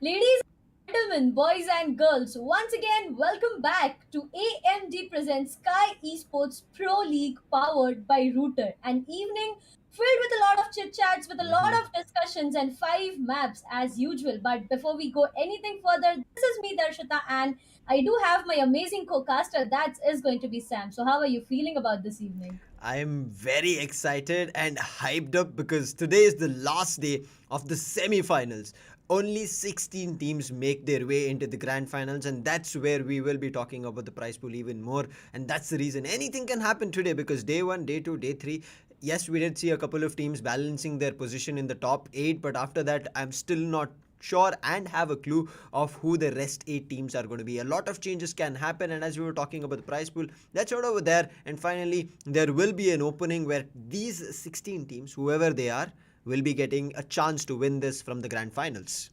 Ladies and gentlemen, boys and girls, once again, welcome back to AMD Presents Sky Esports Pro League powered by Router. An evening filled with a lot of chit chats, with a lot Mhm. of discussions, and five maps as usual. But before we go anything further, this is me, Darshita, and I do have my amazing co caster that is going to be Sam. So, how are you feeling about this evening? I'm very excited and hyped up because today is the last day of the semi-finals. Only 16 teams make their way into the grand finals, and that's where we will be talking about the prize pool even more. And that's the reason anything can happen today because day 1, day 2, day 3, yes, we did see a couple of teams balancing their position in the top 8, but after that I'm still not sure and have a clue of who the rest 8 teams are going to be. A lot of changes can happen, and as we were talking about the prize pool, that's out over there. And finally, there will be an opening where these 16 teams, whoever they are, will be getting a chance to win this from the grand finals.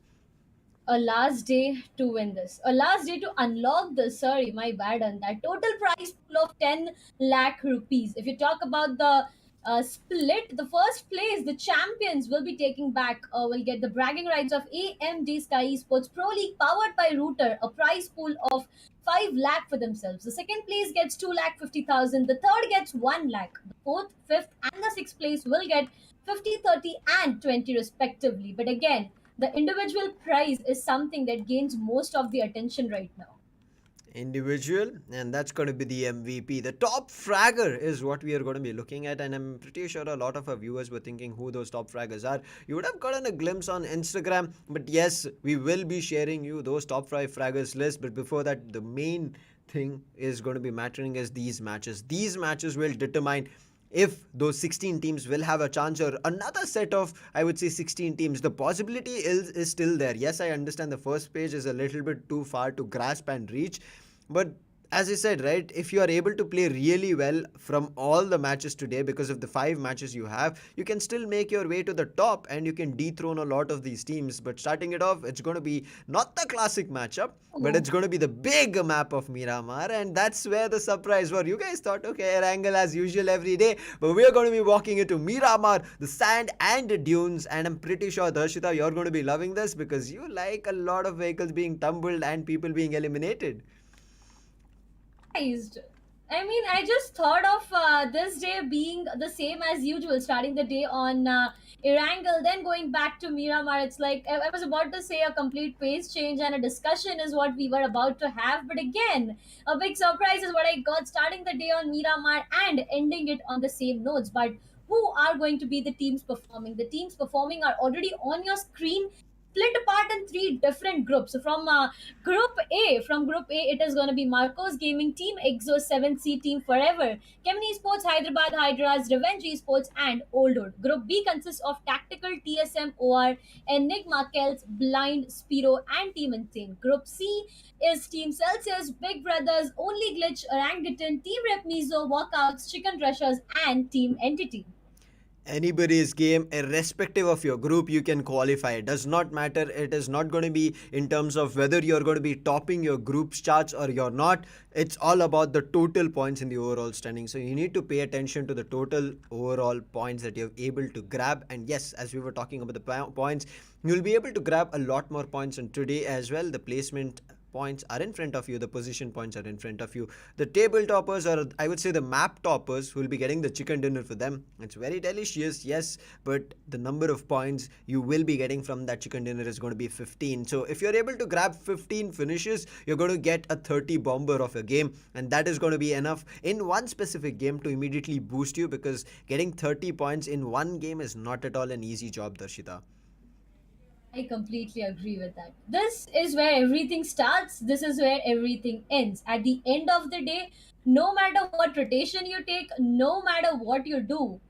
A last day to win this, a last day to unlock this. Sorry, my bad on that. Total prize pool of 10 lakh rupees. If you talk about the split, the first place, the champions will be taking back, will get the bragging rights of AMD Skyesports Pro League powered by Router, a prize pool of 5 lakh for themselves. The second place gets 2 lakh 50,000. The third gets 1 lakh. The fourth, fifth, and the sixth place will get 50, 30, and 20 respectively. But again, the individual prize is something that gains most of the attention right now. Individual, and that's going to be the MVP. The top fragger is what we are going to be looking at, and I'm pretty sure a lot of our viewers were thinking who those top fraggers are. You would have gotten a glimpse on Instagram, but yes, we will be sharing you those top 5 fraggers list. But before that, the main thing is going to be mattering is these matches. These matches will determine if those 16 teams will have a chance or another set of, I would say, 16 teams. The possibility is still there. Yes, I understand the first page is a little bit too far to grasp and reach, but as I said, right, if you are able to play really well from all the matches today, because of the 5 matches you have, you can still make your way to the top and you can dethrone a lot of these teams. But starting it off, it's going to be not the classic matchup, but Oh, it's going to be the big map of Miramar, and that's where the surprise was. You guys thought, okay, Erangel as usual every day, but we're going to be walking into Miramar, the sand and the dunes, and I'm pretty sure, Darshita, you're going to be loving this because you like a lot of vehicles being tumbled and people being eliminated. surprised. I mean, I just thought of this day being the same as usual, starting the day on Erangel, then going back to Miramar. It's like I was about to say a complete pace change and a discussion is what we were about to have. But again, a big surprise is what I got, starting the day on Miramar and ending it on the same notes. But who are going to be the teams performing? The teams performing are already on your screen, split apart in three different groups. So from Group A, it is going to be Marcos Gaming Team, Exo 7C Team Forever, CHEMIN Esports, Hyderabad, HYDRAS, Revenge Esports, and Oldwood. Group B consists of Tactical, TSM, OR, Enigma, CELTZ, Blind, SPERO, and Team Insane. Group C is Team CELTZ, Big Brothers, Only Glitch, Orangutan, Team RIPxMIZO, Walkouts, Chicken Rushers, and Team Entity. Anybody's game, irrespective of your group, you can qualify. It does not matter. It is not going to be in terms of whether you're going to be topping your group's charts or you're not. It's all about the total points in the overall standing. So you need to pay attention to the total overall points that you're able to grab. And yes, as we were talking about the points, you'll be able to grab a lot more points. And today as well, the placement points are in front of you, the position points are in front of you. The table toppers, or I would say the map toppers, will be getting the chicken dinner for them. It's very delicious, yes, but the number of points you will be getting from that chicken dinner is going to be 15. So if you're able to grab 15 finishes, you're going to get a 30 bomber of a game, and that is going to be enough in one specific game to immediately boost you, because getting 30 points in one game is not at all an easy job, Darshita. I completely agree with that. This is where everything starts. This is where everything ends. At the end of the day, no matter what rotation you take, no matter what you do,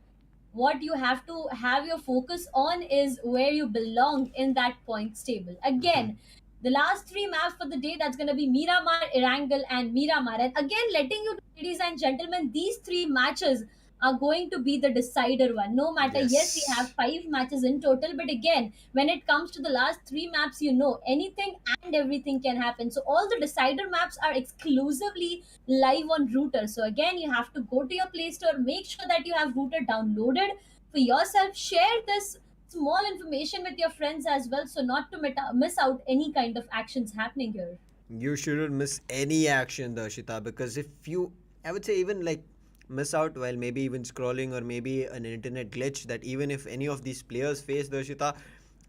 what you have to have your focus on is where you belong in that points table. Mhm. Again, the last three maps for the day, that's going to be Miramar, Erangel, and Miramar. And again, letting you know, ladies and gentlemen, these three matches are going to be the decider one. No matter, yes, we have Yes. five matches in total, but again, when it comes to the last three maps, you know, anything and everything can happen. So all the decider maps are exclusively live on Router. So again, you have to go to your Play Store, make sure that you have Router downloaded for yourself. Share this small information with your friends as well, so not to miss out any kind of actions happening here. You shouldn't miss any action, Darshita, because if you, I would say, even like miss out while maybe even scrolling or maybe an internet glitch, that even if any of these players face, Darshita,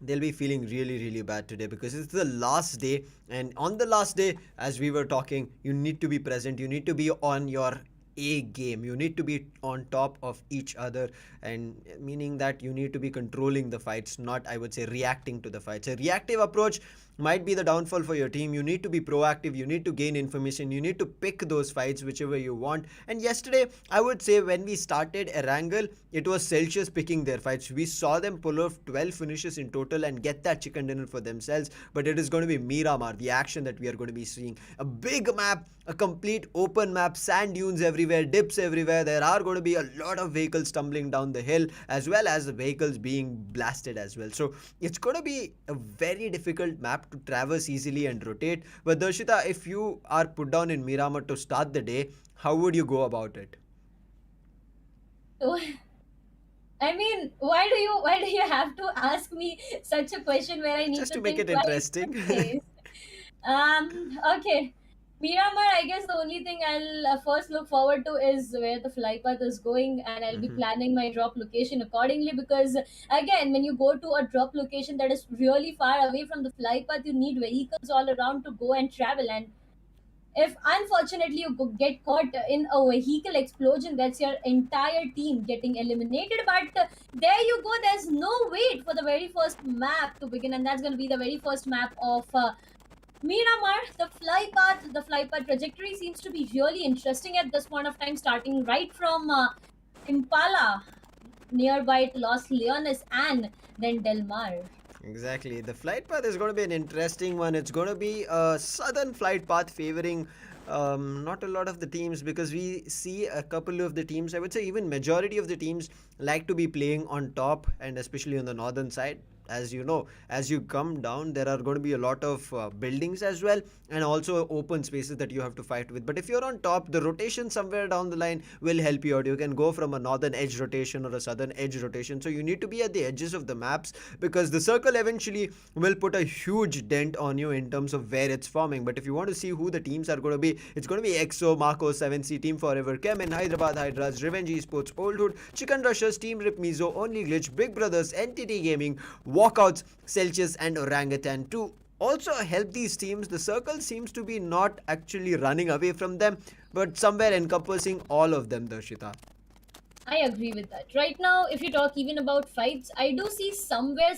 they'll be feeling really, really bad today because it's the last day. And on the last day, as we were talking, you need to be present, you need to be on your A game. You need to be on top of each other, and meaning that you need to be controlling the fights, not, I would say, reacting to the fights. A reactive approach might be the downfall for your team. You need to be proactive, you need to gain information, you need to pick those fights whichever you want. And yesterday, I would say, when we started Erangel, it was CELTZ picking their fights. We saw them pull off 12 finishes in total and get that chicken dinner for themselves. But it is going to be Miramar, the action that we are going to be seeing. A big map, a complete open map, sand dunes everywhere, dips everywhere. There are going to be a lot of vehicles tumbling down the hill, as well as the vehicles being blasted as well. So it's going to be a very difficult map to traverse easily and rotate. But Darshita, if you are put down in Miramar to start the day, how would you go about it? So, I mean, why do you have to ask me such a question where I need Just to to make think it twice interesting. in case? Okay. Miramar, I guess the only thing I'll first look forward to is where the fly path is going, and I'll be Mhm. planning my drop location accordingly. Because, again, when you go to a drop location that is really far away from the fly path, you need vehicles all around to go and travel. And if unfortunately you get caught in a vehicle explosion, that's your entire team getting eliminated. But there you go, there's no wait for the very first map to begin, and that's going to be the very first map of Miramar. The fly path trajectory seems to be really interesting at this point of time, starting right from Impala, nearby to Los Leones, and then Del Mar. Exactly. The flight path is going to be an interesting one. It's going to be a southern flight path favoring not a lot of the teams, because we see a couple of the teams, I would say even majority of the teams, like to be playing on top, and especially on the northern side. As you know, as you come down, there are going to be a lot of buildings as well, and also open spaces that you have to fight with. But if you're on top, the rotation somewhere down the line will help you out. You can go from a northern edge rotation or a southern edge rotation. So you need to be at the edges of the maps, because the circle eventually will put a huge dent on you in terms of where it's forming. But if you want to see who the teams are going to be, it's going to be EXO, Marco, 7C, Team Forever, CHEMIN, Hyderabad, HYDRAS, Revenge Esports, Old Hood, Chicken Rushers, Team RIPxMIZO, Only Glitch, Big Brothers, NTT Gaming, Walkouts, CELTZ, and Orangutan. To also help these teams, the circle seems to be not actually running away from them, but somewhere encompassing all of them, Darshita. I agree with that. Right now, if you talk even about fights, I do see somewhere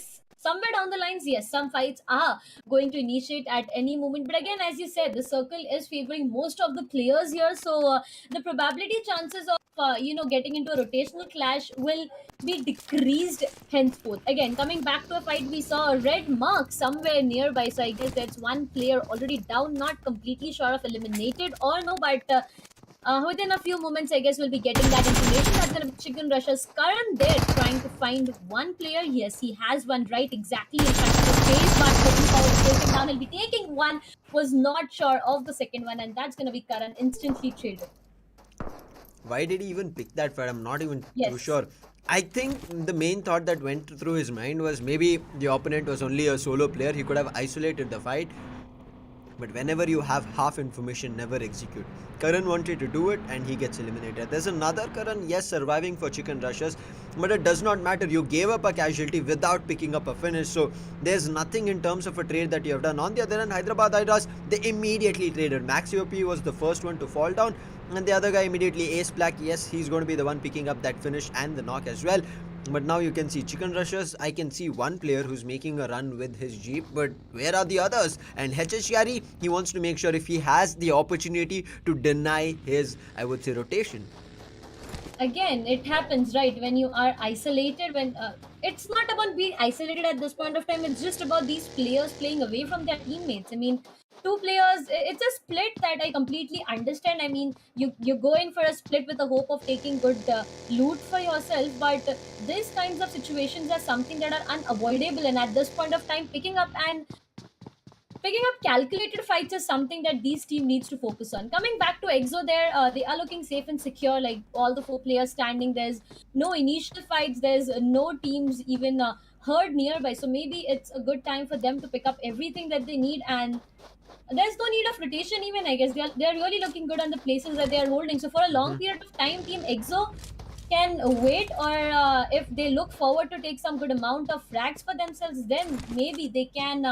down the lines, yes, some fights are going to initiate at any moment. But again, as you said, the circle is favoring most of the players here, so the probability chances of getting into a rotational clash will be decreased henceforth. Again, coming back to a fight, we saw a red mark somewhere nearby, so I guess that's one player already down. Not completely sure if eliminated or no, but within a few moments, I guess we'll be getting that information. That's going to be Chicken Rush's Karan there trying to find one player. Yes, he has one right exactly in front of his face, but looking forward to closing down. He'll be taking one, was not sure of the second one, and that's going to be Karan instantly traded. Why did he even pick that fight? I'm not even too Yes. sure. I think the main thought that went through his mind was maybe the opponent was only a solo player. He could have isolated the fight. But whenever you have half information, never execute. Karan wanted to do it and he gets eliminated. There's another Karan, yes, surviving for Chicken Rushes, but it does not matter. You gave up a casualty without picking up a finish, so there's nothing in terms of a trade that you have done. On the other hand, Hyderabad HYDRAS, they immediately traded. Max OP was the first one to fall down, and the other guy immediately Ace Black. Yes, he's going to be the one picking up that finish and the knock as well. But now you can see Chicken Rushers. I can see one player who's making a run with his Jeep, but where are the others? And HH Yari, he wants to make sure if he has the opportunity to deny his, I would say, rotation. Again, it happens, right, when you are isolated. When it's not about being isolated at this point of time, it's just about these players playing away from their teammates. I mean, two players, it's a split that I completely understand. I mean, you go in for a split with the hope of taking good loot for yourself, but these kinds of situations are something that are unavoidable, and at this point of time, picking up calculated fights is something that these team needs to focus on. Coming back to EXO, there they are looking safe and secure. Like all the four players standing, there's no initial fights. There's no teams even herd nearby, so maybe it's a good time for them to pick up everything that they need. And there's no need of rotation even, I guess. They're really looking good on the places that they are holding. So for a long Mhm. period of time, Team EXO can wait, or if they look forward to take some good amount of frags for themselves, then maybe they can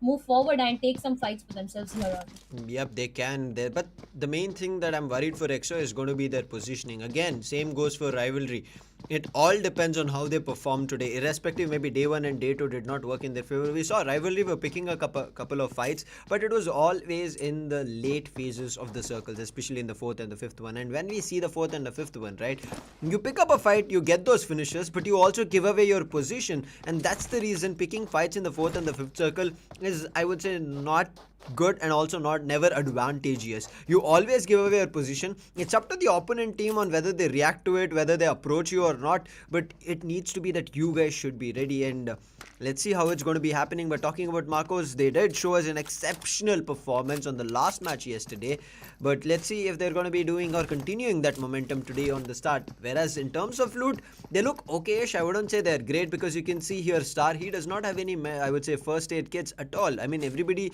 move forward and take some fights for themselves here on. Yep, they can there. But the main thing that I'm worried for EXO is going to be their positioning. Again, same goes for rivalry. It all depends on how they perform today. Irrespective, maybe day one and day two did not work in their favor. We saw rivalry were picking a couple of fights, but it was always in the late phases of the circles, especially in the fourth and the fifth one. And when we see the fourth and the fifth one, right, you pick up a fight, you get those finishes, but you also give away your position. And that's the reason picking fights in the fourth and the fifth circle is, I would say, not good and also not never advantageous. You always give away your position. It's up to the opponent team on whether they react to it, whether they approach you or not, but it needs to be that you guys should be ready. And let's see how it's going to be happening. But talking about Marcos, they did show us an exceptional performance on the last match yesterday, but let's see if they're going to be doing or continuing that momentum today on the start. Whereas in terms of loot, they look okayish. I wouldn't say they're great, because you can see here Star, he does not have any, I would say, first aid kits at all. I mean, everybody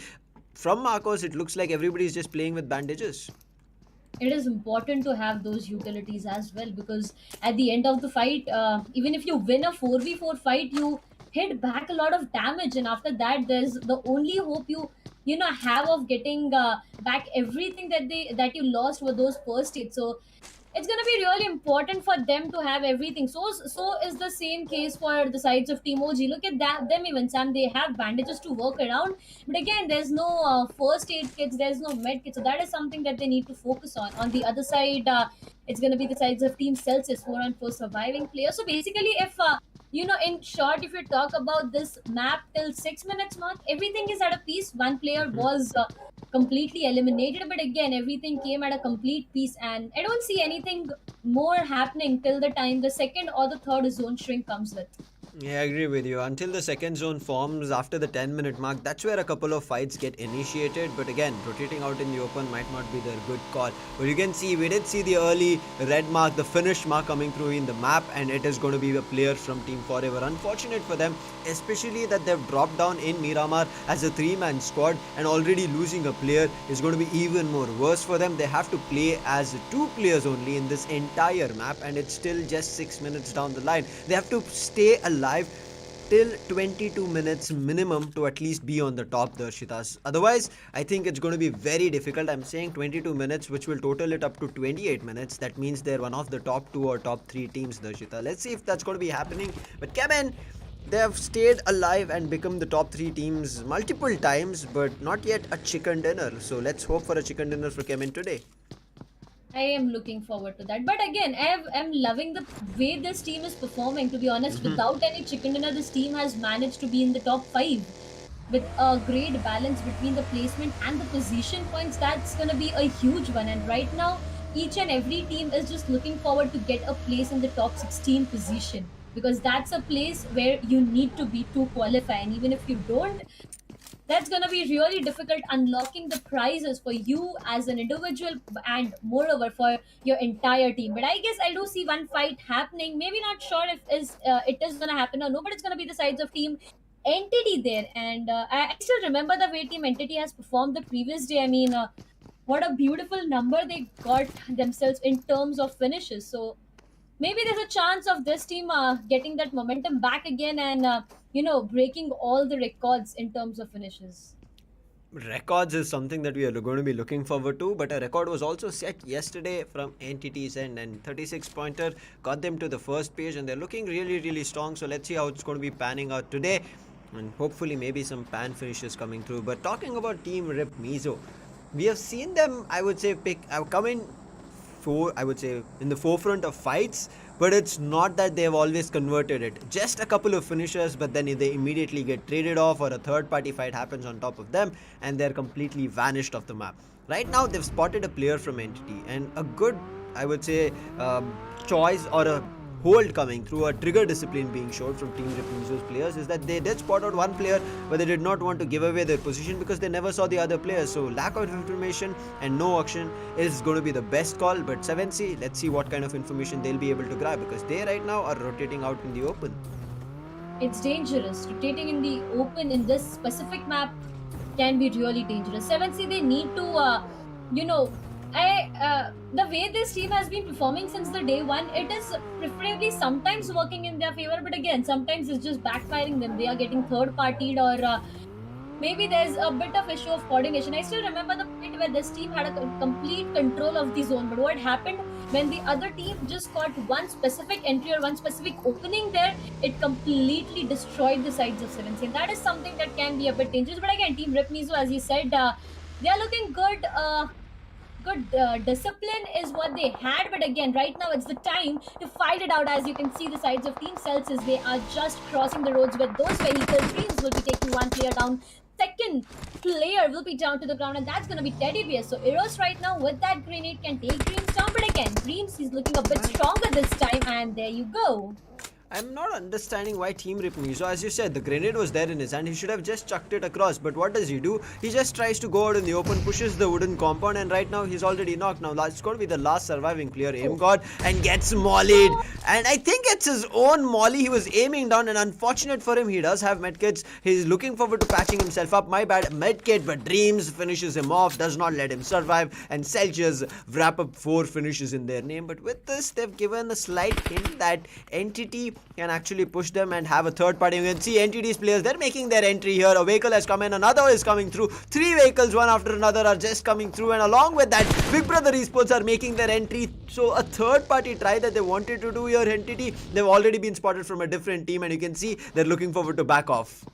from Marcos, it looks like everybody is just playing with bandages. It is important to have those utilities as well, because at the end of the fight, even if you win a 4v4 fight, you hit back a lot of damage, and after that there's the only hope you have of getting back everything that you lost with those first hits. So it's going to be really important for them to have everything. So is the same case for the sides of Team OG. Look at that, them even, Sam, they have bandages to work around, but again, there's no first aid kits, there's no med kits. So that is something that they need to focus on the other side. It's going to be the sides of Team CELTZ, 4-on-4 surviving players. So basically, if in short, if you talk about this map till 6 minutes mark, everything is at a piece. One player Mhm. was completely eliminated, but again, everything came at a complete piece, and I don't see anything more happening till the time the second or the third zone shrink comes with. Yeah, I agree with you. Until the second zone forms after the 10-minute mark, that's where a couple of fights get initiated. But again, rotating out in the open might not be their good call. But you can see, we did see the early red mark, the finish mark coming through in the map, and it is going to be a player from Team Forever. Unfortunate for them, especially that they've dropped down in Miramar as a three-man squad, and already losing a player is going to be even more worse for them. They have to play as two players only in this entire map, and it's still just 6 minutes down the line. They have to stay alive till 22 minutes minimum to at least be on the top, Darshitas. Otherwise, I think it's going to be very difficult. I'm saying 22 minutes, which will total it up to 28 minutes. That means they're one of the top two or top three teams, Darshita. Let's see if that's going to be happening. But Kevin, they have stayed alive and become the top three teams multiple times, but not yet a chicken dinner. So let's hope for a chicken dinner for Kevin today. I am looking forward to that. But again, I'm loving the way this team is performing. To be honest, Mhm. without any chicken dinner, this team has managed to be in the top five with a great balance between the placement and the position points. That's going to be a huge one. And right now, each and every team is just looking forward to get a place in the top 16 position, because that's a place where you need to be to qualify. And even if you don't, that's going to be really difficult unlocking the prizes for you as an individual, and moreover for your entire team. But I guess I do see one fight happening. Maybe not sure if is it is going to happen or no, but it's going to be the sides of Team Entity there. And I still remember the way Team Entity has performed the previous day. I mean, what a beautiful number they got themselves in terms of finishes. So maybe there's a chance of this team getting that momentum back again, and breaking all the records in terms of finishes. Records is something that we are going to be looking forward to, but a record was also set yesterday from Entity's end, and 36 pointer got them to the first page, and they're looking really, really strong. So let's see how it's going to be panning out today, and hopefully maybe some pan finishes coming through. But talking about Team RIPxMIZO, we have seen them, I would say, come in I would say, in the forefront of fights, but it's not that they've always converted it. Just a couple of finishers, but then they immediately get traded off, or a third party fight happens on top of them, and they're completely vanished off the map. Right now, they've spotted a player from Entity, and a good, I would say, choice or a hold coming through a trigger discipline being showed from Team RIPxMIZO's players is that they did spot out one player, but they did not want to give away their position because they never saw the other players. So lack of information and no auction is going to be the best call. But 7C, let's see what kind of information they'll be able to grab, because they right now are rotating out in the open. It's dangerous. Rotating in the open in this specific map can be really dangerous. 7C, they need to, you know, the way this team has been performing since the day one, it is preferably sometimes working in their favor, but again, sometimes it's just backfiring them. They are getting third partied, or maybe there's a bit of issue of coordination. I still remember the point where this team had a complete control of the zone, but what happened when the other team just got one specific entry or one specific opening there, it completely destroyed the sides of 7C. And that is something that can be a bit dangerous. But again, Team RIPxMIZO, as you said, they are looking good. Good discipline is what they had, but again, right now it's the time to fight it out. As you can see, the sides of Team CELTZ, they are just crossing the roads with those vehicles. Dreams will be taking one player down, second player will be down to the ground, and that's going to be Teddy Bear. So Eros right now with that grenade can take Dreams down, but again, Dreams is looking a bit stronger this time, and there you go. I'm not understanding why Team RIPxMIZO, as you said, the grenade was there in his hand. He should have just chucked it across. But what does he do? He just tries to go out in the open, pushes the wooden compound, and right now he's already knocked. Now it's going to be the last surviving player, Aim God, and gets mollied. And I think it's his own molly he was aiming down, and unfortunate for him, he does have medkits. He's looking forward to patching himself up. My bad, medkit, but Dreams finishes him off, does not let him survive, and CELTZ wrap up 4 finishes in their name. But with this, they've given a slight hint that Entity can actually push them and have a third party. You can see Entity's players, they're making their entry here. A vehicle has come in, another is coming through. 3 vehicles, one after another, are just coming through, and along with that, Big Brother Esports are making their entry. So a third party try that they wanted to do here, Entity, they've already been spotted from a different team, and you can see they're looking forward to back off.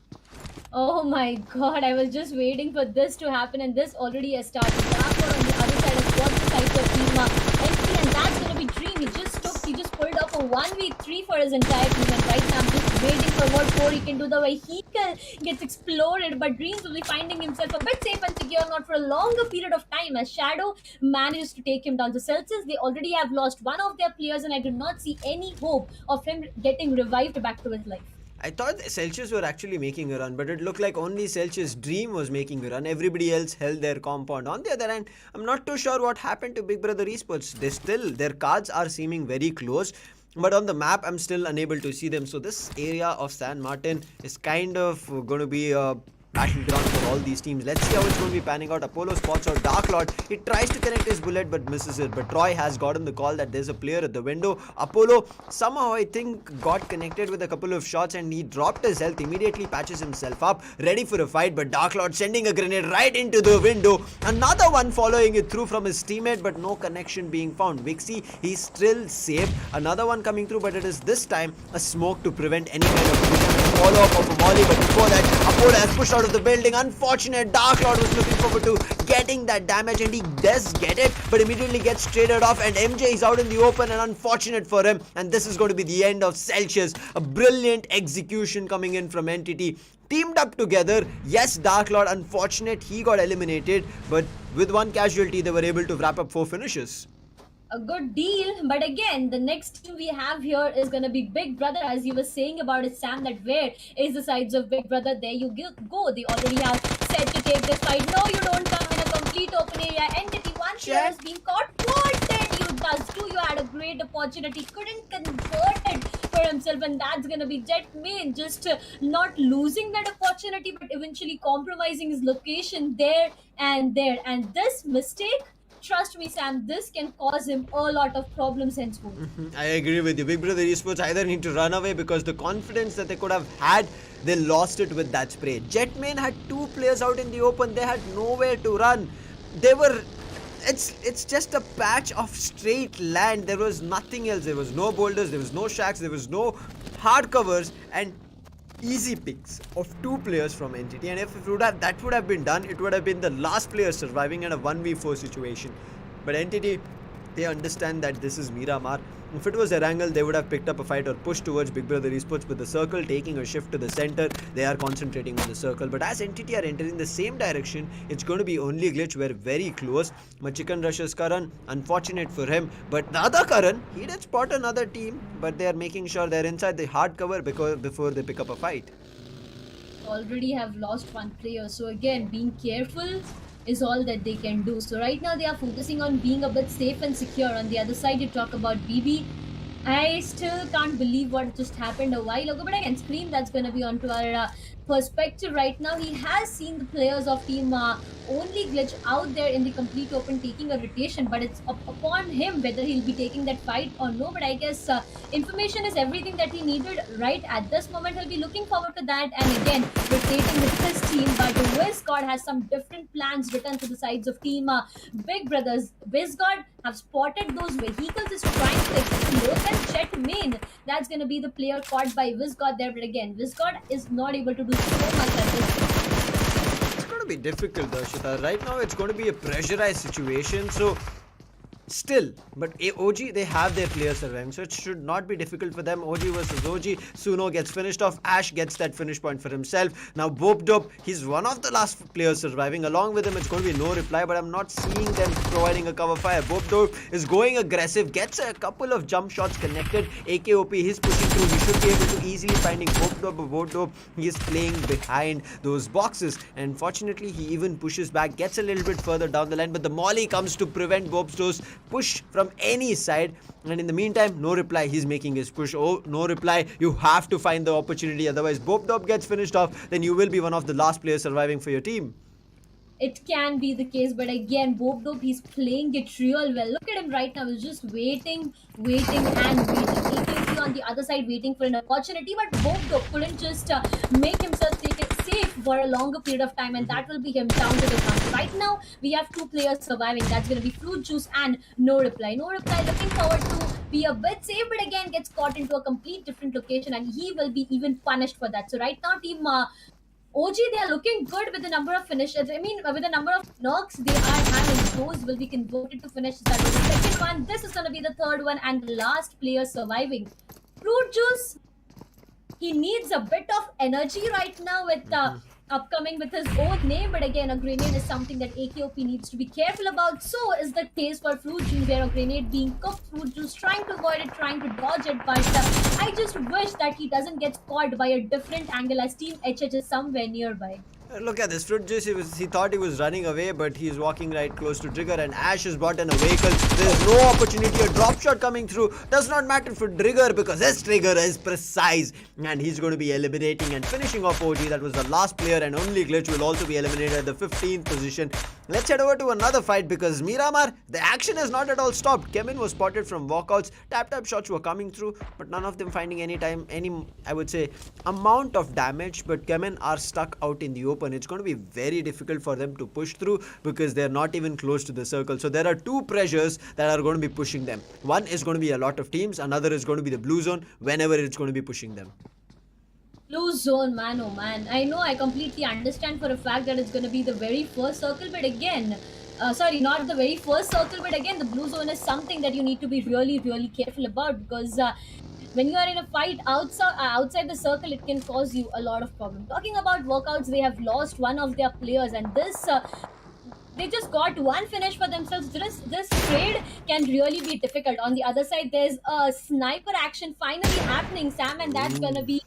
Oh my god, I was just waiting for this to happen, and this already has started. Backward on the other side has got the sides of Team MP, and that's gonna be Dream. He just pulled off a 1v3 for his entire team, and right now I'm just waiting for what more he can do. The vehicle gets exploded, but Dreams will be finding himself a bit safe and secure, not for a longer period of time, as Shadow manages to take him down. The Celtics, they already have lost one of their players, and I do not see any hope of him getting revived back to his life. I thought CELTZ were actually making a run, but it looked like only CELTZ's Dream was making a run. Everybody else held their compound. On the other hand, I'm not too sure what happened to Big Brother Esports. Their cards are seeming very close, but on the map, I'm still unable to see them. So this area of San Martin is kind of going to be a battleground for all these teams. Let's see how it's going to be panning out. Apollo spots out Dark Lord. He tries to connect his bullet but misses it. But Troy has gotten the call that there's a player at the window. Apollo somehow, I think, got connected with a couple of shots, and he dropped his health, immediately patches himself up, ready for a fight. But Dark Lord sending a grenade right into the window. Another one following it through from his teammate, but no connection being found. Vixie, he's still safe. Another one coming through, but it is this time a smoke to prevent any kind of follow-up of a molly. But before that, Apollo has pushed out of the building. Unfortunate. Dark Lord was looking forward to getting that damage, and he does get it, but immediately gets traded off, and MJ is out in the open, and unfortunate for him, and this is going to be the end of CELTZ. A brilliant execution coming in from Entity. Teamed up together. Yes, Dark Lord, unfortunate, he got eliminated, but with one casualty, they were able to wrap up 4 finishes. A good deal, but again, the next team we have here is gonna be Big Brother. As you were saying about it, Sam, that where is the sides of Big Brother? There you go. They already have said to take this fight. No, you don't come in a complete open area. Entity, one player is being caught. What did you does do? You had a great opportunity, couldn't convert it for himself, and that's gonna be CHEMIN just not losing that opportunity, but eventually compromising his location there and there. And this mistake, trust me, Sam, this can cause him a lot of problems henceforth. I agree with you. Big Brother Esports either need to run away, because the confidence that they could have had, they lost it with that spray. CHEMIN had 2 players out in the open. They had nowhere to run. They were... It's just a patch of straight land. There was nothing else. There was no boulders, there was no shacks, there was no hard covers, and easy picks of 2 players from Entity. And if that would have been done, it would have been the last player surviving in a 1v4 situation. But Entity, they understand that this is Miramar. If it was Erangel, they would have picked up a fight or pushed towards Big Brother Esports, with the circle taking a shift to the center. They are concentrating on the circle. But as Entity are entering the same direction, it's going to be only Glitch. We're very close. Chicken rushes Karan. Unfortunate for him. But the other Karan, he did spot another team, but they are making sure they're inside the hard cover before they pick up a fight. Already have lost one player, so again, being careful is all that they can do. So right now they are focusing on being a bit safe and secure. On the other side, you talk about BB. I still can't believe what just happened a while ago, but I can scream that's going to be onto our perspective right now. He has seen the players of team only glitch out there in the complete open taking a rotation, but it's upon him whether he'll be taking that fight or no. But I guess information is everything that he needed right at this moment. He'll be looking forward to that and again rotating with his team. But WizGod has some different plans written to the sides of team Big Brothers. WizGod have spotted those vehicles is trying to explode and CHEMIN. That's going to be the player caught by WizGod there. But again, WizGod is not able to do so much at this point. It's going to be difficult, Darshita. Right now, it's going to be a pressurized situation. So still, but OG, they have their players surviving, so it should not be difficult for them. OG versus OG. Suno gets finished off. Ash gets that finish point for himself. Now Bopdop, he's one of the last players surviving. Along with him, it's going to be no reply, but I'm not seeing them providing a cover fire. Bopdop is going aggressive, gets a couple of jump shots connected. AKOP, he's pushing through. He should be able to easily finding Bopdop. Bopdop, he is playing behind those boxes. And fortunately, he even pushes back, gets a little bit further down the line, but the molly comes to prevent Bopdop's push from any side. And in the meantime, no reply, he's making his push. Oh, no reply, you have to find the opportunity, otherwise Bopdop gets finished off, then you will be one of the last players surviving for your team. It can be the case, but again, Bobdop, he's playing it real well. Look at him right now. He's just waiting, waiting, and waiting. AKP on the other side waiting for an opportunity, but Bobdop couldn't just make himself take it safe for a longer period of time, and that will be him down to the ground. Right now, we have two players surviving. That's going to be Fruit Juice and No Reply. No Reply looking forward to be a bit safe, but again gets caught into a complete different location, and he will be even punished for that. So right now, team OG, they are looking good with the number of finishes. I mean, with the number of knocks they are having, those will be converted to finishes. That was the second one. This is going to be the third one and the last player surviving. Fruit Juice, he needs a bit of energy right now with upcoming with his own name, but again, a grenade is something that AKOP needs to be careful about. So is the case for Fruit Juice, where a grenade being cooked, Fruit Juice trying to avoid it, trying to dodge it, but I just wish that he doesn't get caught by a different angle as Team HH is somewhere nearby. Look at this, Fruit Juice, he thought he was running away, but he's walking right close to Trigger, and Ash has brought in a vehicle. There's no opportunity, a drop shot coming through. Does not matter for Trigger, because his Trigger is precise, and he's going to be eliminating and finishing off OG. That was the last player, and only Glitch will also be eliminated at the 15th position. Let's head over to another fight, because Miramar, the action has not at all stopped. CHEMIN was spotted from walkouts. Tap shots were coming through, but none of them finding any I would say, amount of damage. But CHEMIN are stuck out in the open. It's going to be very difficult for them to push through, because they're not even close to the circle. So there are two pressures that are going to be pushing them. One is going to be a lot of teams. Another is going to be the blue zone whenever it's going to be pushing them. Blue zone, man, oh man. I know, I completely understand for a fact that it's going to be the very first circle, but again, sorry, not the very first circle, but again, the blue zone is something that you need to be really, really careful about, because when you are in a fight outside the circle, it can cause you a lot of problem. Talking about workouts, they have lost one of their players, and this they just got one finish for themselves. This trade can really be difficult. On the other side, there's a sniper action finally happening, Sam, and that's gonna be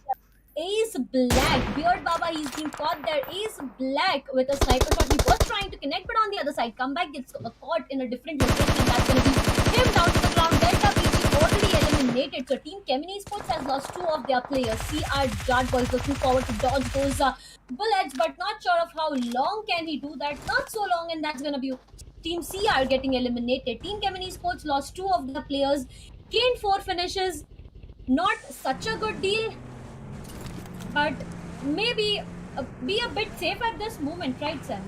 Ace Black. Beard Baba, he's been caught there. Ace Black with a sniper shot. He was trying to connect, but on the other side, comeback gets caught in a different location, and that's gonna be him down to the ground. Delta BG already eliminated. So Team CHEMIN Esports has lost two of their players. CR Dart Boys looking forward to dodge those bullets, but not sure of how long can he do that. Not so long, and that's gonna be Team CR getting eliminated. Team CHEMIN Esports lost two of their players. Gained 4 finishes. Not such a good deal, but maybe be a bit safe at this moment, right, Sam?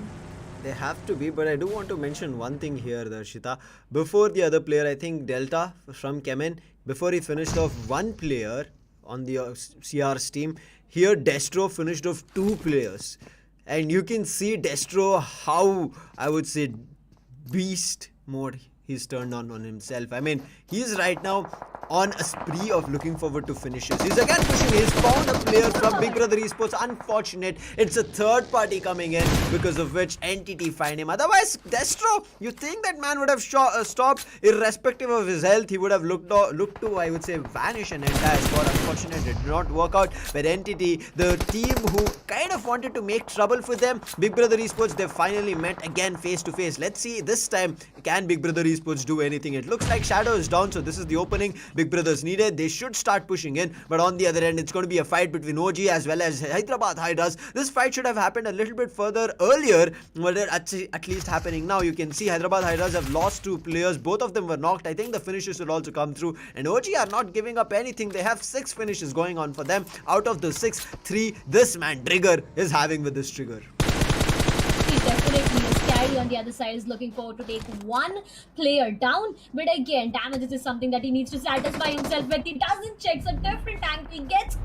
They have to be, but I do want to mention one thing here, Darshita. Before the other player, I think Delta from CHEMIN, before he finished off one player on the CR's team, here Destro finished off 2 players. And you can see Destro how, I would say, beast mode he's turned on himself. I mean, he's right now on a spree of looking forward to finishes. He's again pushing. He's found a player from Big Brother Esports. Unfortunate. It's a third party coming in, because of which entity find him. Otherwise, Destro, you think that man would have stopped irrespective of his health. He would have looked to, I would say, vanish an entire squad. Unfortunate, it did not work out. But entity, the team who kind kind of wanted to make trouble for them. Big Brother Esports, they finally met again face to face. Let's see this time, can Big Brother Esports do anything? It looks like Shadow is down, so this is the opening Big Brother's needed. They should start pushing in, but on the other end, it's going to be a fight between OG as well as Hyderabad HYDRAS. This fight should have happened a little bit further earlier, but it's at least happening now. You can see Hyderabad HYDRAS have lost 2 players. Both of them were knocked. I think the finishes will also come through, and OG are not giving up anything. They have 6 finishes going on for them. Out of the 6, 3 this man Trigger is having with this trigger. Definitely, Scary on the other side is looking forward to take one player down, but again, damages is something that he needs to satisfy himself with. He doesn't check a different angle, gets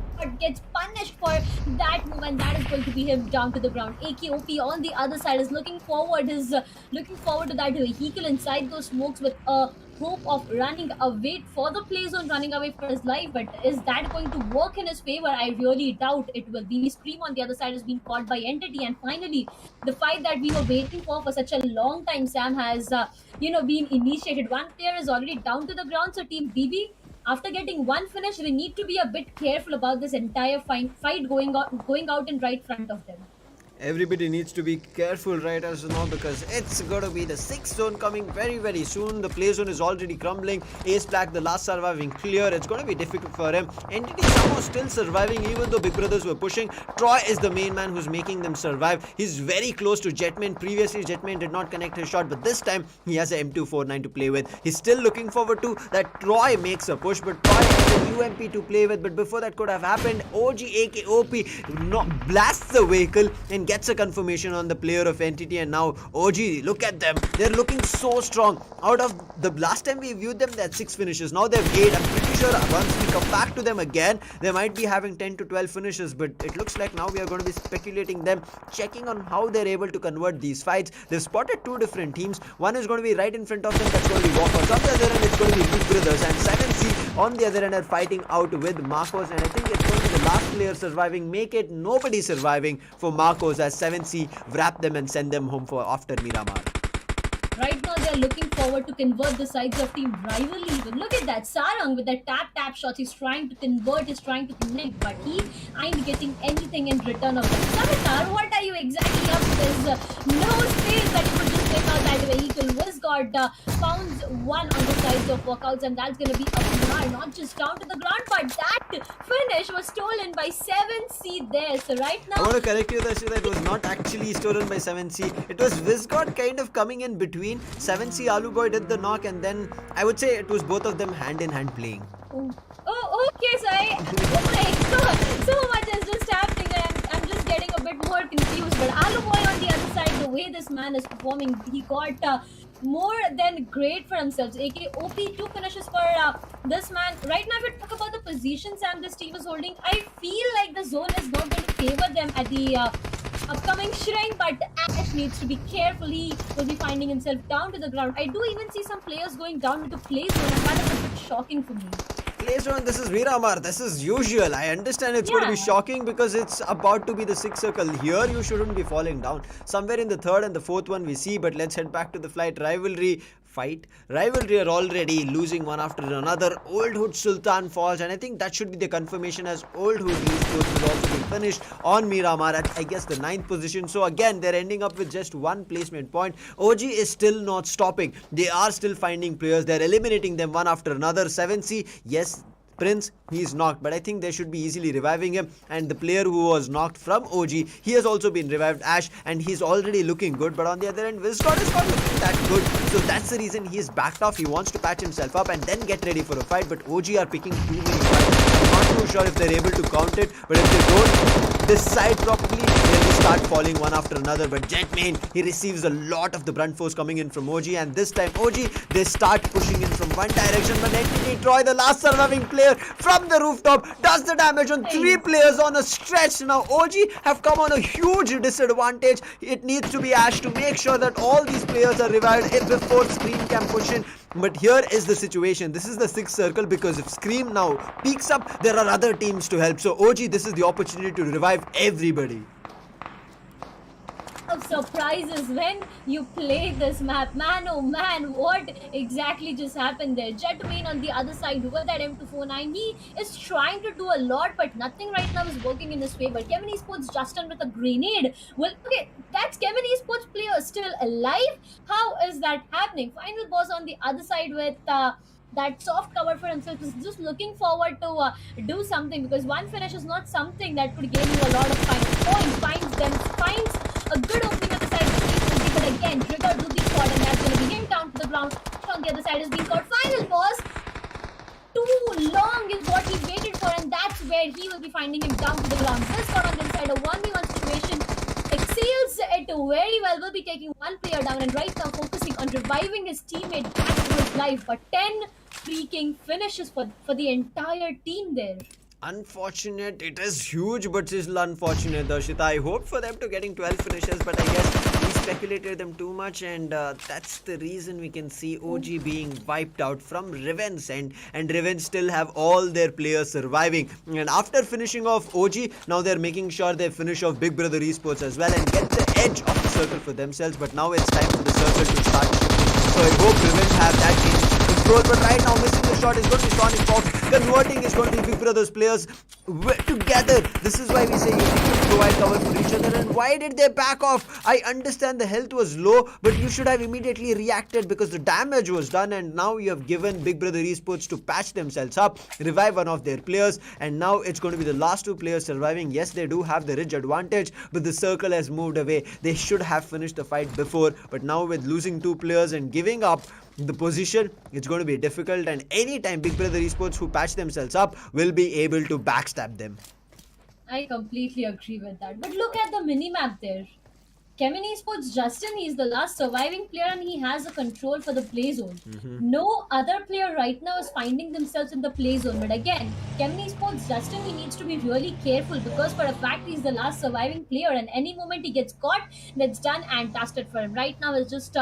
punished for that move, and that is going to be him down to the ground. AKOP on the other side is looking forward to that vehicle inside those smokes with a hope of running away for the play zone, running away for his life. But is that going to work in his favor? I really doubt it will be. Scream on the other side is being caught by Entity, and finally the fight that we were waiting for such a long time, Sam, has been initiated. One player is already down to the ground, so Team BB, after getting one finish, we need to be a bit careful about this entire fight going out in right front of them. Everybody needs to be careful right as now, because it's going to be the 6th zone coming very, very soon. The play zone is already crumbling. Ace Black, the last surviving clear. It's going to be difficult for him. Entity somehow still surviving even though Big Brothers were pushing. Troy is the main man who's making them survive. He's very close to Jetman. Previously, Jetman did not connect his shot, but this time he has a M249 to play with. He's still looking forward to that Troy makes a push, but Troy has a UMP to play with. But before that could have happened, OG AKOP blasts the vehicle and gets a confirmation on the player of Entity, and now OG, look at them, they're looking so strong. Out of the last time we viewed them, they had 6 finishes, now they've 8. I'm pretty sure once we come back to them again, they might be having 10 to 12 finishes, but it looks like now we are going to be speculating them, checking on how they're able to convert these fights. They've spotted 2 different teams. One is going to be right in front of them, that's going to be WALKOUTS. On the other end, it's going to be Big Brothers, and 7C on the other end are fighting out with Marcos, and I think it's going to be the last player surviving. Make it nobody surviving for Marcos, as 7C wrap them and send them home for after Miramar. Right now, they're looking forward to convert the sides of Team Rival even. Look at that, Sarang with that tap shots. He's trying to convert, he's trying to connect, but he ain't getting anything in return of that. Samitar, what are you exactly up to? There's no space that you could just take out that vehicle. Wiz got found one on the sides of WALKOUTS, and that's going to be a Miramar, not just down to the ground, but that finish was stolen by 7C there. So right now, I want to correct you, Dashida, it was not actually stolen by 7C. It was Vizgod kind of coming in between. 7C Aluboy did the knock, and then I would say it was both of them hand in hand playing. Oh, okay, so oh my god, so much is just happening, and I'm just getting a bit more confused. But Aluboy on the other side, the way this man is performing, he got more than great for himself. AKOP 2 finishes for this man. Right now, if we talk about the position Sam this team is holding, I feel like the zone is not going to favor them at the upcoming shrine, but Ash needs to be careful. He will be finding himself down to the ground. I do even see some players going down into play zone, and that is a bit shocking for me. Play zone, this is Miramar, this is usual. I understand it's going to be shocking because it's about to be the 6th circle. Here you shouldn't be falling down. Somewhere in the 3rd and the 4th one we see, but let's head back to the Rivalry are already losing one after another. Old Hood Sultan falls, and I think that should be the confirmation, as Old Hood Esports will also be finished on Miramar at, I guess, the 9th position. So again, they're ending up with just 1 placement point. OG is still not stopping. They are still finding players. They're eliminating them one after another. 7C, yes, Prince, he's knocked, but I think they should be easily reviving him. And the player who was knocked from OG, he has also been revived, Ash, and he's already looking good. But on the other end, Vizgod is not looking that good, so that's the reason he's backed off. He wants to patch himself up and then get ready for a fight, but OG are picking too many fights. I'm not too sure if they're able to count it, but if they don't decide properly, they'll start falling one after another. But Jetman, he receives a lot of the brunt force coming in from OG, and this time OG, they start pushing in from one direction, but Entity Troy, the last surviving player from the rooftop, does the damage on 3 players on a stretch. Now OG have come on a huge disadvantage. It needs to be Ash to make sure that all these players are revived before Scream can push in. But here is the situation. This is the 6th circle, because if Scream now peaks up, there are other teams to help. So OG, this is the opportunity to revive everybody. of surprises when you play this map. Man, oh man, what exactly just happened there? Jetwayne on the other side with that M249, he is trying to do a lot, but nothing right now is working in his favor. Kevin Esports Justin with a grenade. Well, okay, that's Kevin Esports player still alive. How is that happening? Final boss on the other side with that soft cover for himself is just looking forward to do something, because one finish is not something that could gain you a lot of points. Finds a good opening on the side of the team, but again triggered to the spot, and that's going to be him down to the ground. On the other side is being caught. Final boss, too long is what he waited for, and that's where he will be finding him down to the ground. This got on the inside, a 1v1 situation. Excels it very well, will be taking one player down, and right now focusing on reviving his teammate back to his life. But 10 freaking finishes for the entire team there. Unfortunate. It is huge, but still unfortunate, Darshita. I hoped for them to getting 12 finishes, but I guess we speculated them too much, and that's the reason we can see OG being wiped out from Revenge, and Revenge still have all their players surviving. And after finishing off OG, now they're making sure they finish off Big Brother Esports as well and get the edge of the circle for themselves. But now it's time for the circle to start shifting. So I hope Revenge have that in control. But right now, missing the shot is going to be Sonic Fox. Converting is going to be Big Brother's players together. This is why we say you need to provide cover for each other. And why did they back off? I understand the health was low, but you should have immediately reacted because the damage was done. And now you have given Big Brother Esports to patch themselves up, revive one of their players, and now it's going to be the last two players surviving. Yes, they do have the ridge advantage, but the circle has moved away. They should have finished the fight before, but now with losing two players and giving up the position, it's going to be difficult, and anytime Big Brother Esports who patch themselves up will be able to backstab them. I completely agree with that. But look at the minimap there. Chemin Esports Justin, he's the last surviving player and he has a control for the play zone. No other player right now is finding themselves in the play zone. But again, Chemin Esports Justin, he needs to be really careful because for a fact he's the last surviving player, and any moment he gets caught, that's done and dusted for him. Right now it's just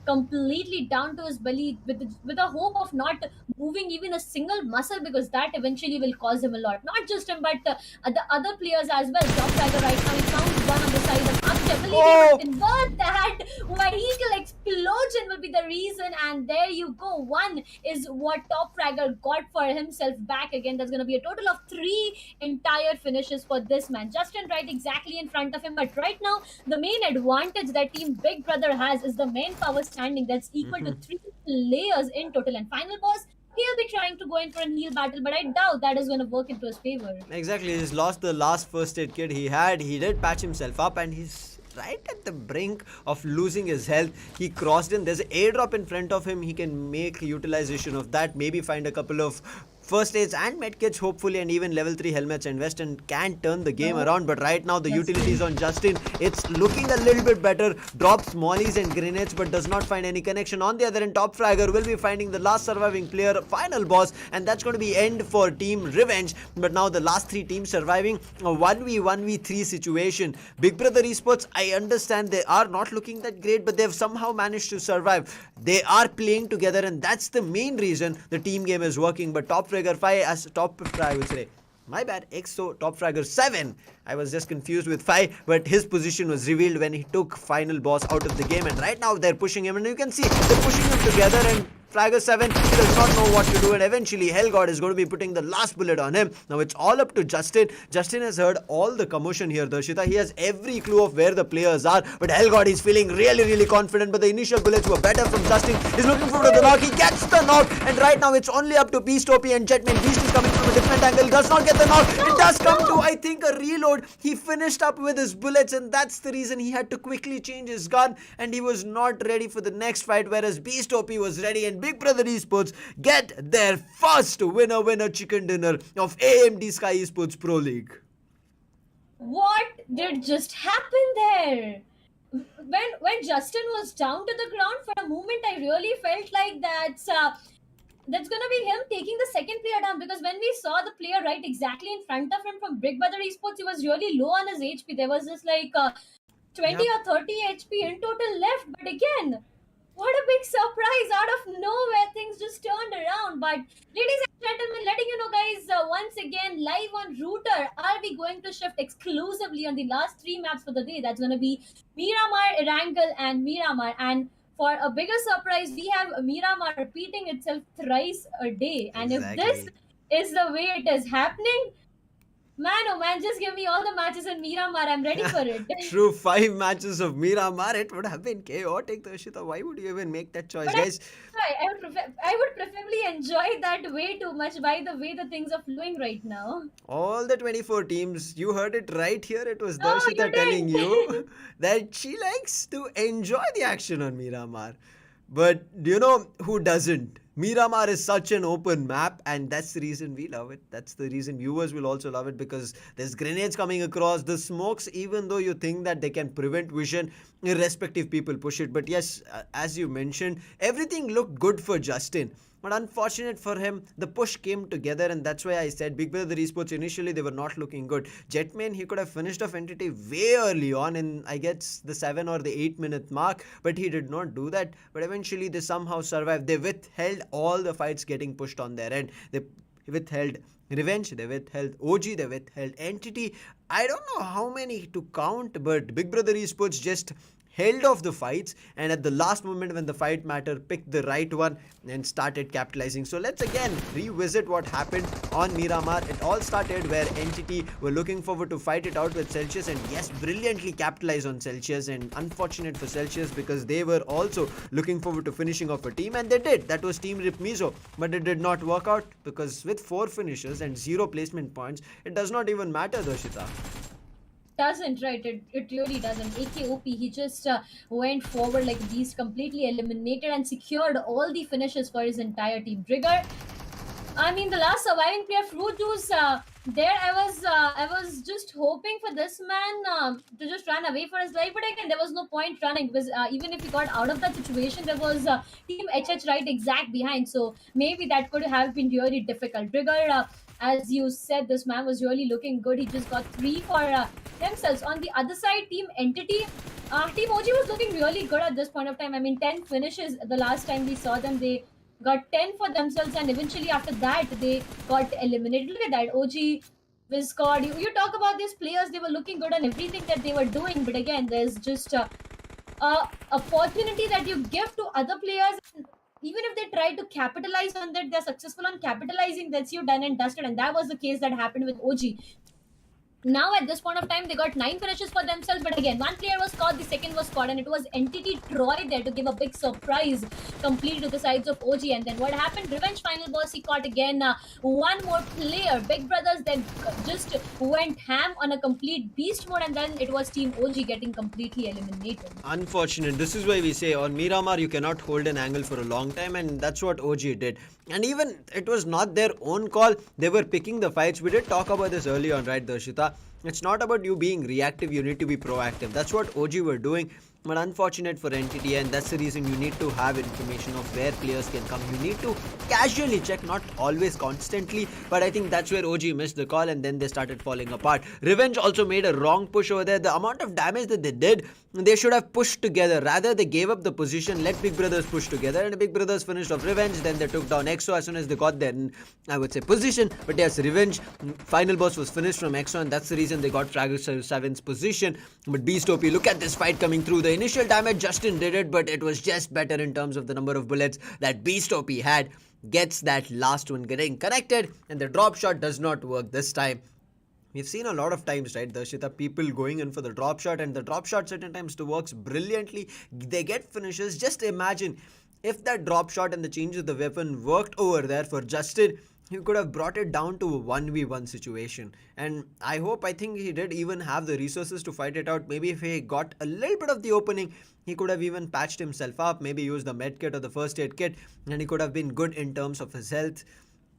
completely down to his belly with a hope of not moving even a single muscle, because that eventually will cause him a lot. Not just him, but the other players as well. Top Tiger right now, he found one on the side of Aksh. I believe he will convert that. Vehicle explosion will be the reason, and there you go. One is what Top Fragger got for himself back again. That's going to be a total of 3 entire finishes for this man. Justin right exactly in front of him, but right now the main advantage that Team Big Brother has is the main power standing that's equal to 3 layers in total. And final boss, he'll be trying to go in for a heal battle, but I doubt that is going to work into his favor. Exactly, he's lost the last first aid kit he had. He did patch himself up, and he's right at the brink of losing his health. He crossed in. There's an airdrop in front of him. He can make utilization of that. Maybe find a couple of first aids and medkits hopefully, and even level 3 helmets and vest, and can turn the game around. But right now the utilities on Justin, it's looking a little bit better. Drops mollies and grenades but does not find any connection. On the other end, Top Fragger will be finding the last surviving player, final boss, and that's going to be end for Team Revenge. But now the last 3 teams surviving, a 1v1v3 situation. Big Brother Esports, I understand they are not looking that great, but they've somehow managed to survive. They are playing together, and that's the main reason the team game is working. But Top Fragger 5 as top, I would say, my bad, EXO Top Fragger 7. I was just confused with 5, but his position was revealed when he took final boss out of the game, and right now they're pushing him, and you can see they're pushing him together, and Fragger 7 does not know what to do, and eventually Hellgod is going to be putting the last bullet on him. Now it's all up to Justin. Justin has heard all the commotion here, Darshita. He has every clue of where the players are, but Hellgod is feeling really confident, but the initial bullets were better from Justin. He's looking for the knock. He gets the knock, and right now it's only up to Beast OP and Jetman. Beast is coming from a different angle. He does not get the knock. It does come to, I think, a reload. He finished up with his bullets, and that's the reason he had to quickly change his gun, and he was not ready for the next fight, whereas Beast OP was ready, and Big Brother Esports get their first winner chicken dinner of AMD Skyesports Pro League. What did just happen there? When Justin was down to the ground for a moment, I really felt like that's gonna be him taking the second player down, because when we saw the player right exactly in front of him from Big Brother Esports, he was really low on his HP. There was just like 20 or 30 HP in total left. But again, what a big surprise! Out of nowhere, things just turned around. But ladies and gentlemen, letting you know, guys, once again, live on Router, our are we going to shift exclusively on the last three maps for the day? That's going to be Miramar, Erangel, and Miramar. And for a bigger surprise, we have Miramar repeating itself thrice a day. And if this Exactly. is the way it is happening, man, oh man, just give me all the matches in Miramar. I'm ready for it. True, 5 matches of Miramar, it would have been chaotic, Darshita. Why would you even make that choice, But guys? I would preferably enjoy that way too much by the way the things are flowing right now. All the 24 teams, you heard it right here. It was Oh, you Darshita telling did. you that she likes to enjoy the action on Miramar. But do you know who doesn't? Miramar is such an open map, and that's the reason we love it. That's the reason viewers will also love it, because there's grenades coming across, the smokes, even though you think that they can prevent vision, irrespective people push it. But yes, as you mentioned, everything looked good for Justin. But unfortunate for him, the push came together, and that's why I said Big Brother Esports initially they were not looking good. Jetman, he could have finished off Entity way early on in, I guess, the 7 or the 8 minute mark, but he did not do that. But eventually they somehow survived. They withheld all the fights getting pushed on their end. They withheld Revenge, they withheld OG, they withheld Entity. I don't know how many to count, but Big Brother Esports just held off the fights, and at the last moment when the fight matter, picked the right one and started capitalizing. So let's again revisit what happened on Miramar. It all started where Entity were looking forward to fight it out with Celsius, and yes, brilliantly capitalized on Celsius. And unfortunate for Celsius, because they were also looking forward to finishing off a team, and they did. That was Team RIPxMIZO, but it did not work out, because with 4 finishes and 0 placement points, it does not even matter, Darshita. Doesn't, right? It really doesn't. AKOP, he just went forward like a beast, completely eliminated and secured all the finishes for his entire team. Trigger, I mean, the last surviving player, Fruit Juice, there I was just hoping for this man to just run away for his life, but again, there was no point running, because even if he got out of that situation, there was Team HH right exact behind, so maybe that could have been really difficult. Trigger, as you said, this man was really looking good. He just got three for themselves. On the other side, Team Entity, Team OG was looking really good at this point of time. I mean, 10 finishes the last time we saw them. They got 10 for themselves, and eventually after that they got eliminated. Look at that, OG, Viscod, you talk about these players, they were looking good on everything that they were doing, but again, there's just a opportunity that you give to other players, and even if they try to capitalize on that, they're successful on capitalizing, that's you done and dusted. And that was the case that happened with OG. Now at this point of time they got 9 finishes for themselves, but again, one player was caught, the second was caught, and it was Entity Troy there to give a big surprise completely to the sides of OG. And then what happened? Revenge final boss, he caught again one more player. Big Brothers then just went ham on a complete beast mode, and then it was Team OG getting completely eliminated. Unfortunate. This is why we say on Miramar you cannot hold an angle for a long time, and that's what OG did. And even it was not their own call. They were picking the fights. We did talk about this early on, right, Darshita? It's not about you being reactive, you need to be proactive. That's what OG were doing. But unfortunate for Entity, and that's the reason you need to have information of where players can come. You need to casually check, not always constantly, but I think that's where OG missed the call, and then they started falling apart. Revenge also made a wrong push over there. The amount of damage that they did, they should have pushed together. Rather, they gave up the position, let Big Brothers push together, and the Big Brothers finished off Revenge. Then they took down EXO as soon as they got their, I would say, position. But yes, Revenge final boss was finished from EXO, and that's the reason they got Fraggle 7's position. But Beast OP, look at this fight coming through. The initial damage Justin did it, but it was just better in terms of the number of bullets that Beast OP had. Gets that last one getting connected, and the drop shot does not work this time. We've seen a lot of times, right, Darshita, people going in for the drop shot, and the drop shot certain times works brilliantly. They get finishes. Just imagine if that drop shot and the change of the weapon worked over there for Justin, he could have brought it down to a 1v1 situation. And I think he did even have the resources to fight it out. Maybe if he got a little bit of the opening, he could have even patched himself up, maybe used the med kit or the first aid kit, and he could have been good in terms of his health.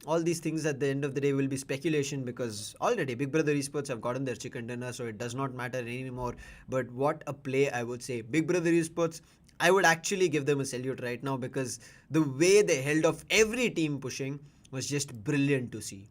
All these things at the end of the day will be speculation, because already Big Brother Esports have gotten their chicken dinner, so it does not matter anymore. But what a play, I would say. Big Brother Esports, I would actually give them a salute right now, because the way they held off every team pushing was just brilliant to see.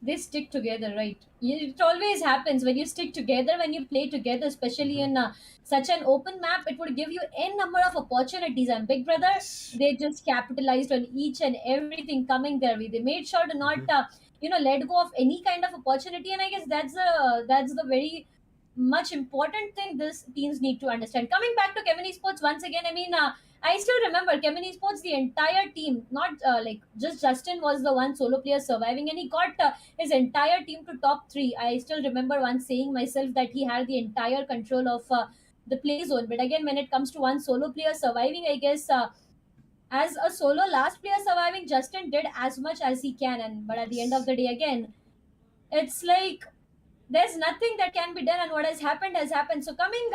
they stick together, right? It always happens when you stick together, when you play together, especially Mhm. in such an open map. It would give you n number of opportunities, and Big Brother, Yes. they just capitalized on each and everything coming their way. They made sure to not Mhm. let go of any kind of opportunity, and I guess that's the very much important thing this teams need to understand. Coming back to Kevin Esports once again, I mean, I still remember Kevin Esports, the entire team, not like just Justin was the one solo player surviving, and he got his entire team to top three. I still remember once saying myself that he had the entire control of the play zone. But again, when it comes to one solo player surviving, I guess as a solo last player surviving, Justin did as much as he can. And but at the end of Yes. the day, again, it's like there's nothing that can be done, and what has happened. So coming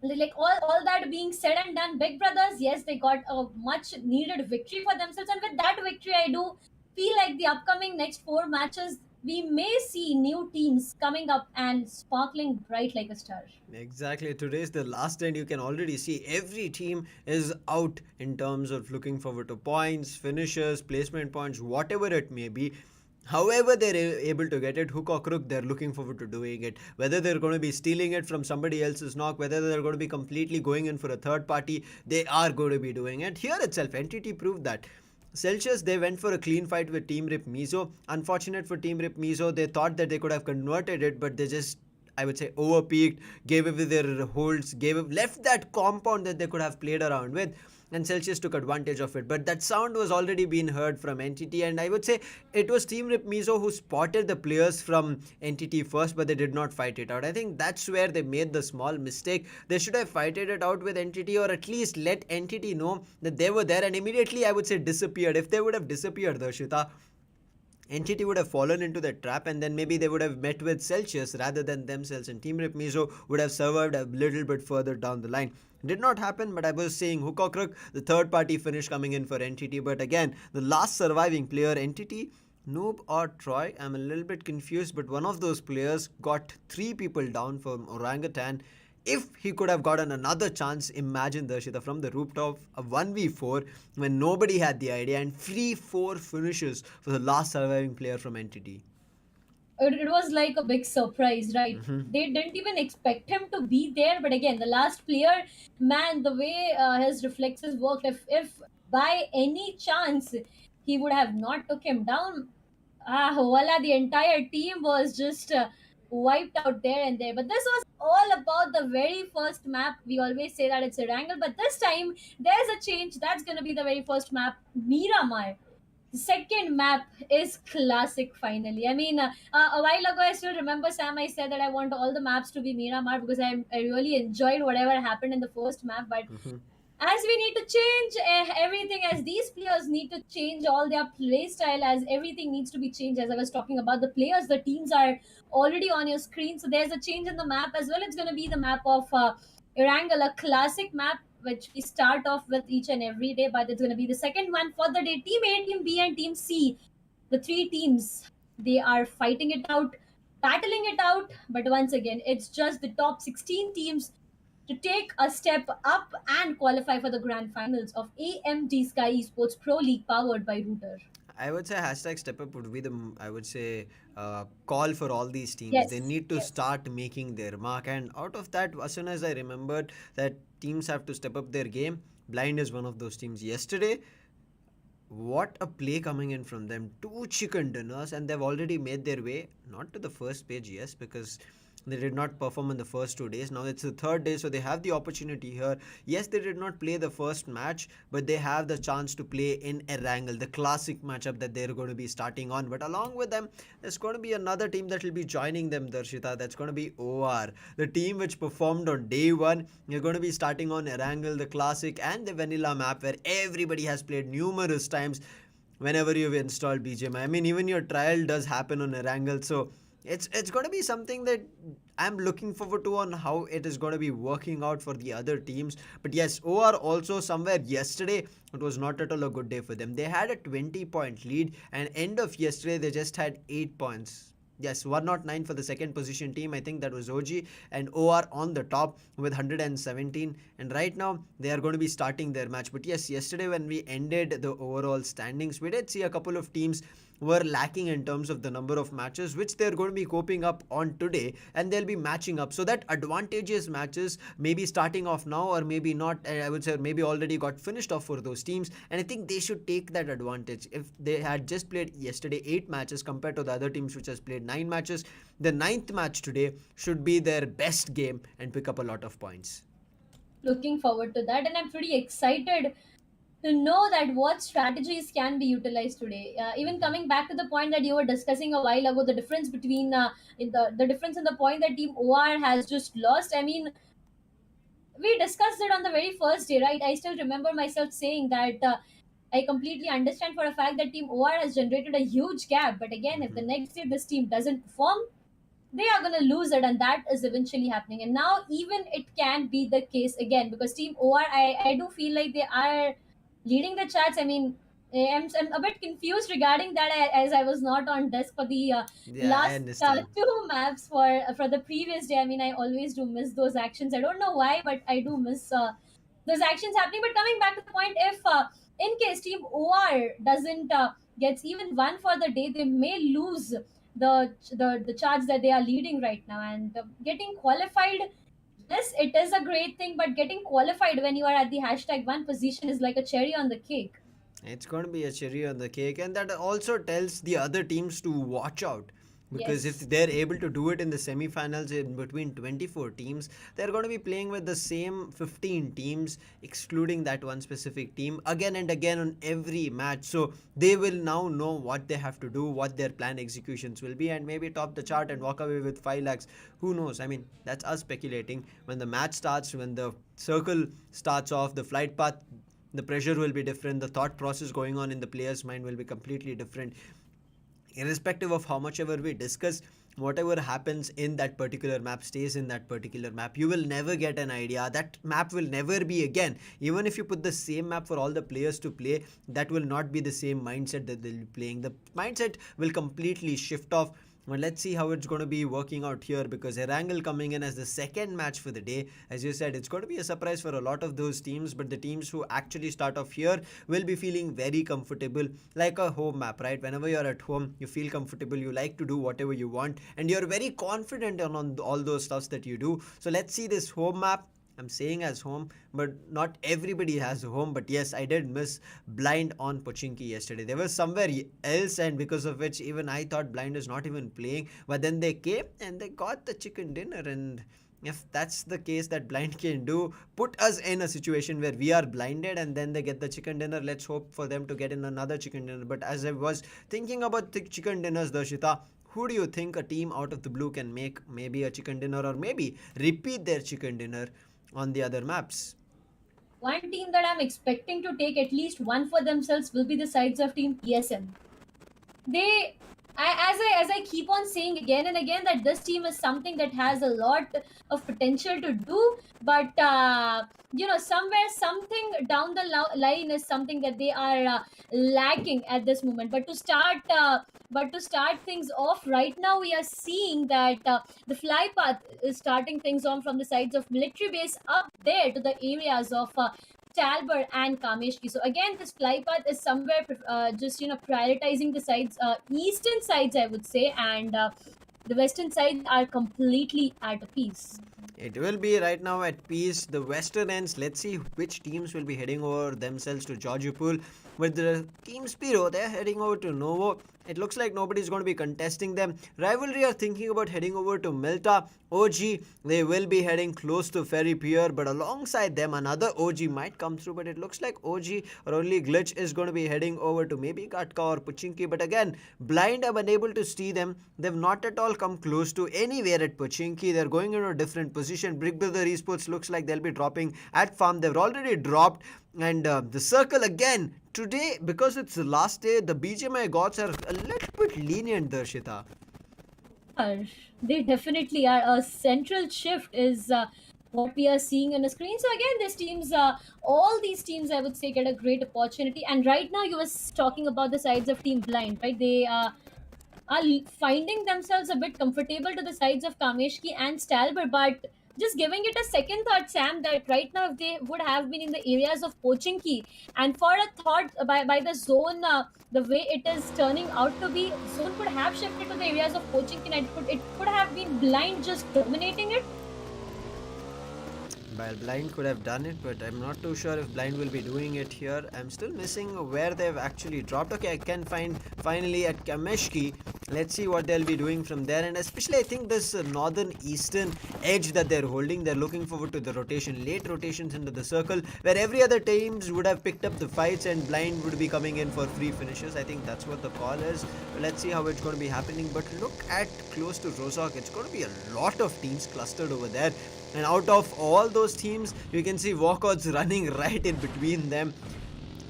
like all that being said and done, Big Brothers, yes, they got a much needed victory for themselves, and with that victory, I do feel like the upcoming next four matches, we may see new teams coming up and sparkling bright like a star. Exactly. Today's the last end. You can already see every team is out in terms of looking forward to points, finishes, placement points, whatever it may be. However, they're able to get it, hook or crook, they're looking forward to doing it. Whether they're going to be stealing it from somebody else's knock, whether they're going to be completely going in for a third party, they are going to be doing it. Here itself, Entity proved that. Celsius, they went for a clean fight with Team RIPxMIZO. Unfortunate for Team RIPxMIZO, they thought that they could have converted it, but they just, I would say, overpeaked, gave away their holds, left that compound that they could have played around with, and Celsius took advantage of it. But that sound was already being heard from Entity, and I would say it was Team RIPxMIZO who spotted the players from Entity first, but they did not fight it out. I think that's where they made the small mistake. They should have fighted it out with Entity, or at least let Entity know that they were there, and immediately, I would say, disappeared. If they would have disappeared, Darshita, Entity would have fallen into that trap, and then maybe they would have met with Celsius rather than themselves, and Team RIPxMIZO would have survived a little bit further down the line. Did not happen, but I was saying hook or crook, the third party finish coming in for Entity. But again, the last surviving player, Entity, Noob or Troy, I'm a little bit confused, but one of those players got three people down from Orangutan. If he could have gotten another chance, imagine Darshita from the rooftop, a 1v4 when nobody had the idea, and free 4 finishes for the last surviving player from Entity. It was like a big surprise, right? Mm-hmm. They didn't even expect him to be there, but again, the last player, man, the way his reflexes worked, if by any chance he would have not took him down, voila, the entire team was just wiped out there and there. But this was all about the very first map. We always say that it's Erangel, but this time there's a change. That's going to be the very first map, Miramar. The second map is classic finally. I mean, a while ago, I still remember, Sam, I said that I want all the maps to be Miramar because I really enjoyed whatever happened in the first map. But Mm-hmm. as we need to change everything, as these players need to change all their play style, as everything needs to be changed, as I was talking about the players, the teams are already on your screen, so there's a change in the map as well. It's going to be the map of Erangel, a classic map which we start off with each and every day, but it's going to be the second one for the day. Team A, Team B, and Team C, the three teams, they are fighting it out, battling it out, but once again, it's just the top 16 teams to take a step up and qualify for the grand finals of AMD Skyesports Pro League powered by Router. I would say hashtag step up would be the, I would say, call for all these teams. They Yes, need to yes. start making their mark. And out of that, as soon as I remembered that teams have to step up their game, Blind is one of those teams. Yesterday, what a play coming in from them. Two chicken dinners, and they've already made their way, not to the first page, yes, because they did not perform in the first 2 days. Now it's the third day, so they have the opportunity here. Yes, they did not play the first match, but they have the chance to play in Erangel, the classic matchup that they're going to be starting on. But along with them, there's going to be another team that will be joining them, Darshita. That's going to be OR, the team which performed on day one. You're going to be starting on Erangel, the classic, and the vanilla map where everybody has played numerous times whenever you've installed BGMI. I mean, even your trial does happen on Erangel, so it's going to be something that I'm looking forward to on how it is going to be working out for the other teams. But yes, OR also somewhere yesterday, it was not at all a good day for them. They had a 20-point lead, and end of yesterday they just had 8 points. Yes, 109 for the second position team. I think that was OG, and OR on the top with 117. And right now they are going to be starting their match. But yes, yesterday when we ended the overall standings, we did see a couple of teams were lacking in terms of the number of matches, which they're going to be coping up on today, and they'll be matching up. So that advantageous matches maybe starting off now, or maybe not, I would say maybe already got finished off for those teams, and I think they should take that advantage. If they had just played yesterday 8 matches compared to the other teams which has played 9 matches, the ninth match today should be their best game and pick up a lot of points. Looking forward to that, and I'm pretty excited to know that what strategies can be utilized today. Even coming back to the point that you were discussing a while ago, the difference between in the difference in the point that Team OR has just lost. I mean, we discussed it on the very first day, right? I still remember myself saying that I completely understand for a fact that Team OR has generated a huge gap. But again, if the Mhm. next day this team doesn't perform, they are going to lose it, and that is eventually happening. And now even it can be the case again, because Team OR, I do feel like they are leading the charts. I mean, I'm a bit confused regarding that, as I was not on desk for the Yeah, I last understand. two maps for the previous day. I mean, I always do miss those actions. I don't know why, but I do miss those actions happening. But coming back to the point, if in case Team OR doesn't gets even one for the day, they may lose the charge that they are leading right now. And getting qualified, yes, it is a great thing, but getting qualified when you are at the hashtag one position is like a cherry on the cake. It's going to be a cherry on the cake, and that also tells the other teams to watch out. Because if Yes. they're able to do it in the semi-finals in between 24 teams, they're going to be playing with the same 15 teams, excluding that one specific team, again and again on every match. So they will now know what they have to do, what their plan executions will be, and maybe top the chart and walk away with 5 lakhs. Who knows? I mean, that's us speculating. When the match starts, when the circle starts off, the flight path, the pressure will be different, the thought process going on in the player's mind will be completely different. Irrespective of how much ever we discuss, whatever happens in that particular map stays in that particular map. You will never get an idea, that map will never be again. Even if you put the same map for all the players to play, that will not be the same mindset that they'll be playing. The mindset will completely shift off. Well, let's see how it's going to be working out here, because Erangel coming in as the second match for the day. As you said, it's going to be a surprise for a lot of those teams, but the teams who actually start off here will be feeling very comfortable, like a home map, right? Whenever you're at home, you feel comfortable, you like to do whatever you want, and you're very confident on all those stuffs that you do. So let's see this home map. I'm saying as home, but not everybody has a home. But yes, I did miss Blind on Pochinki yesterday. They were somewhere else, and because of which, even I thought Blind is not even playing. But then they came and they got the chicken dinner. And if that's the case that Blind can do, put us in a situation where we are blinded and then they get the chicken dinner. Let's hope for them to get in another chicken dinner. But as I was thinking about the chicken dinners, Darshita, who do you think a team out of the blue can make maybe a chicken dinner, or maybe repeat their chicken dinner on the other maps? One team that I'm expecting to take at least one for themselves will be the sides of Team TSM. They as I keep on saying again and again that this team is something that has a lot of potential to do, but somewhere something down the line is something that they are lacking at this moment. But to start things off right now, we are seeing that the fly path is starting things on from the sides of military base up there to the areas of Talbot and Kameshki. So again, this fly path is somewhere just prioritizing the sides, eastern sides, I would say, and the western sides are completely at a peace. It will be right now at peace. The western ends. Let's see which teams will be heading over themselves to Georgipur. With the team SPERO, they're heading over to Novo. It looks like nobody's going to be contesting them. Rivalry are thinking about heading over to Milta. OG, they will be heading close to Ferry Pier, but alongside them, another OG might come through. But it looks like OG or only Glitch is going to be heading over to maybe Katka or Pochinki. But again, Blind, I'm unable to see them. They've not at all come close to anywhere at Pochinki. They're going into a different position. Big Brother Esports looks like they'll be dropping at farm. They've already dropped. And the circle again today, because it's the last day, the BGMI gods are a little bit lenient, Darshita. Are. They definitely are. A central shift is what we are seeing on the screen. So again, all these teams, I would say, get a great opportunity. And right now, you were talking about the sides of Team Blind, right? They are finding themselves a bit comfortable to the sides of Kameshki and Stalber, but just giving it a second thought, Sam, that right now if they would have been in the areas of Pochinki, and for a thought by the zone, the way it is turning out to be, zone could have shifted to the areas of Pochinki, and it could have been blind just dominating it. Well, Blind could have done it, but I'm not too sure if Blind will be doing it here. I'm still missing where they've actually dropped. Okay, I can find finally at Kameshki. Let's see what they'll be doing from there. And especially, I think this northern eastern edge that they're holding, they're looking forward to the rotation, late rotations into the circle, where every other teams would have picked up the fights and Blind would be coming in for free finishes. I think that's what the call is. But let's see how it's going to be happening. But look at close to Rozhok. It's going to be a lot of teams clustered over there. And out of all those teams, you can see WALKOUTS running right in between them.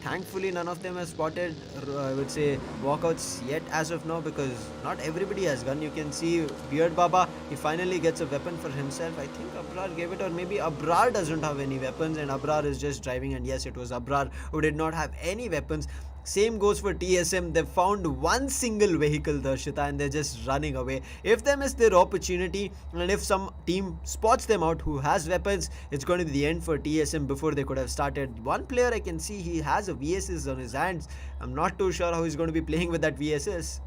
Thankfully, none of them have spotted, I would say, WALKOUTS yet as of now, because not everybody has gun. You can see Beard Baba, he finally gets a weapon for himself. I think Abrar gave it, or maybe Abrar doesn't have any weapons and Abrar is just driving. And yes, it was Abrar who did not have any weapons. Same goes for TSM. They found one single vehicle, Darshita, and they're just running away. If they miss their opportunity, and if some team spots them out who has weapons, it's going to be the end for TSM before they could have started. One player I can see, he has a VSS on his hands. I'm not too sure how he's going to be playing with that VSS.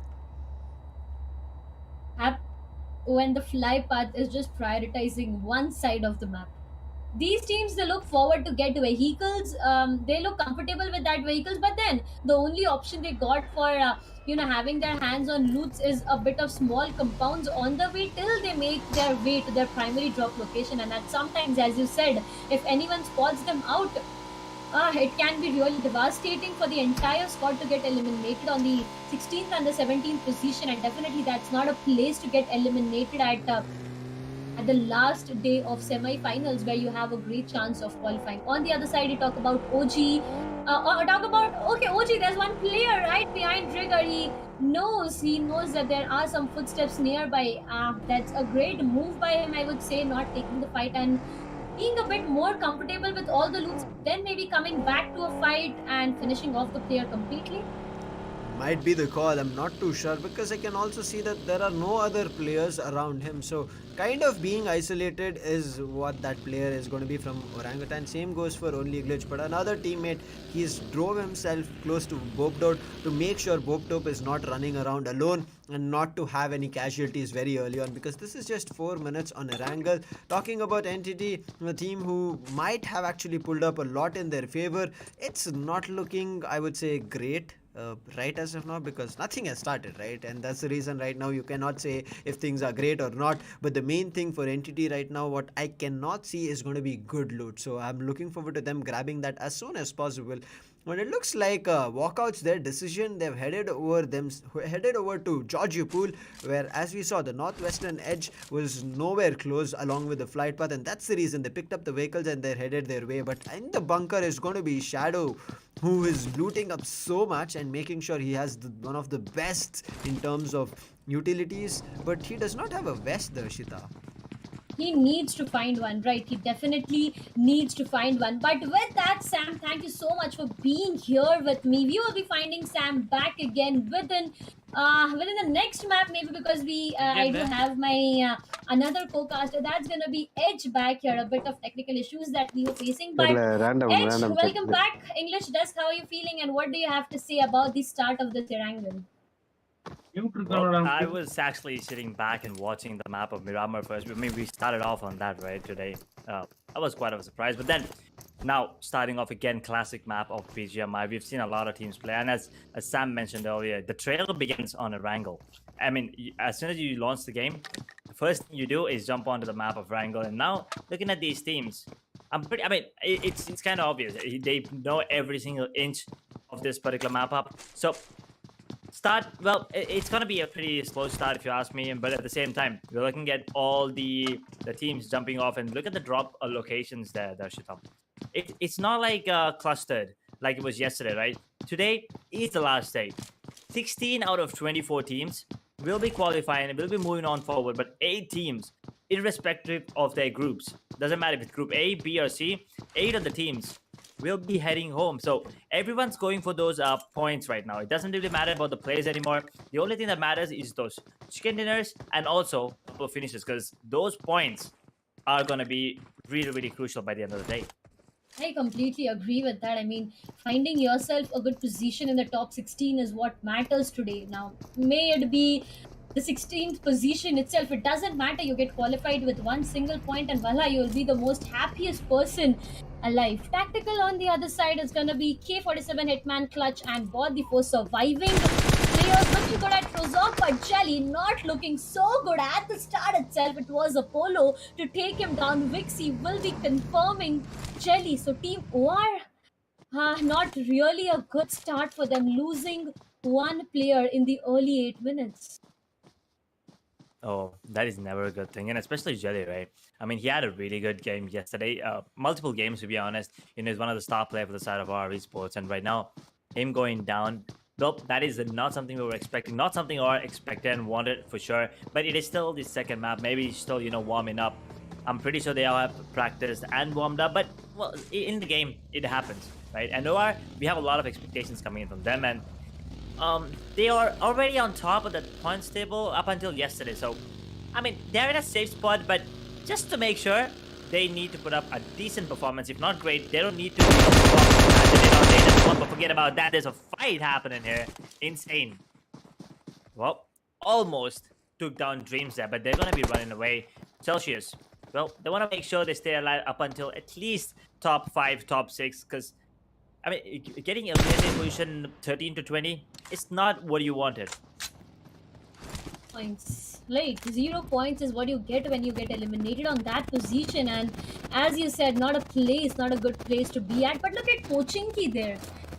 When the fly path is just prioritizing one side of the map, these teams, they look forward to get vehicles, they look comfortable with that vehicles, but then the only option they got for having their hands on loots is a bit of small compounds on the way till they make their way to their primary drop location. And that sometimes, as you said, if anyone spots them out, it can be really devastating for the entire squad to get eliminated on the 16th and the 17th position. And definitely that's not a place to get eliminated at the last day of semi-finals, where you have a great chance of qualifying. On the other side, you talk about OG. Or talk about, okay, OG, there's one player right behind Trigger. He knows that there are some footsteps nearby. That's a great move by him, I would say, not taking the fight and being a bit more comfortable with all the loots, then maybe coming back to a fight and finishing off the player completely. Might be the call, I'm not too sure, because I can also see that there are no other players around him. So kind of being isolated is what that player is going to be from Orangutan. Same goes for Only Glitch, but another teammate, he's drove himself close to Bobdot to make sure Bobtop is not running around alone and not to have any casualties very early on, because this is just 4 minutes on Erangel. Talking about Entity, a team who might have actually pulled up a lot in their favor, it's not looking, I would say, great right as of now, because nothing has started, right? And that's the reason right now you cannot say if things are great or not. But the main thing for Entity right now, what I cannot see is going to be good loot. So I'm looking forward to them grabbing that as soon as possible. When it looks like walkouts, their decision, they've headed over to Georgiopol, where, as we saw, the northwestern edge was nowhere close along with the flight path, and that's the reason they picked up the vehicles and they're headed their way. But in the bunker is going to be Shadow, who is looting up so much and making sure he has one of the best in terms of utilities, but he does not have a vest, Darshita. He needs to find one, right? He definitely needs to find one. But with that, Sam, thank you so much for being here with me. We will be finding Sam back again within the next map, maybe, because I Again do there. have my another co-caster. That's gonna be Edge back here. A bit of technical issues that we were facing, but இல்ல random Edge, random check. welcome back. English desk, how are you feeling, and what do you have to say about the start of this Erangel? Well, I was actually sitting back and watching the map of Miramar first. I mean, we started off on that, right, today. That was quite of a surprise. But then, now, starting off again, classic map of BGMI. We've seen a lot of teams play. And as Sam mentioned earlier, the trail begins on Erangel. I mean, as soon as you launch the game, the first thing you do is jump onto the map of Erangel. And now, looking at these teams, it's kind of obvious. They know every single inch of this particular map up. So, it's going to be a pretty slow start if you ask me, but at the same time, we're looking at all the teams jumping off, and look at the drop locations there, Shitam. It's not like clustered like it was yesterday, right? Today is the last day. 16 out of 24 teams will be qualifying and will be moving on forward, but 8 teams, irrespective of their groups, doesn't matter if it's group A, B, or C, 8 of the teams will be heading home. So everyone's going for those points right now. It doesn't really matter about the plays anymore. The only thing that matters is those chicken dinners and also a couple of finishes, because those points are going to be really, really crucial by the end of the day. I completely agree with that. I mean, finding yourself a good position in the top 16 is what matters today. Now, may it be the 16th position itself, it doesn't matter. You get qualified with one single point, and voila, you'll be the most happiest person alive. Tactical on the other side is going to be K47 Hitman Clutch and Body for surviving. Players looking good at Trozok, but Jelly not looking so good at the start itself. It was Apollo to take him down. Vixie will be confirming Jelly. So Team OR, not really a good start for them, losing one player in the early 8 minutes. Oh, that is never a good thing, and especially Jelly, right? I mean, he had a really good game yesterday. Multiple games, to be honest. He's one of the star players for the side of our esports, and right now, him going down. Nope, that is not something we were expecting. Not something our expected and wanted for sure. But it is still the second map. Maybe he's still, warming up. I'm pretty sure they all have practiced and warmed up. But well, in the game, it happens, right? And OR, we have a lot of expectations coming in from them, and they are already on top of the points table up until yesterday. So, I mean, they're in a safe spot, but just to make sure, they need to put up a decent performance. If not great, they don't need to. They just want to forget about that. There's a fight happening here. Insane. Well, almost took down Dreams there, but they're going to be running away. Celsius. Well, they want to make sure they stay alive up until at least top 5, top 6, because I mean, getting eliminated position 13 to 20 is not what you wanted. Points. Like 0 points is what you get when you get eliminated on that position, and as you said, not a good place to be at. But look at Pochinki there.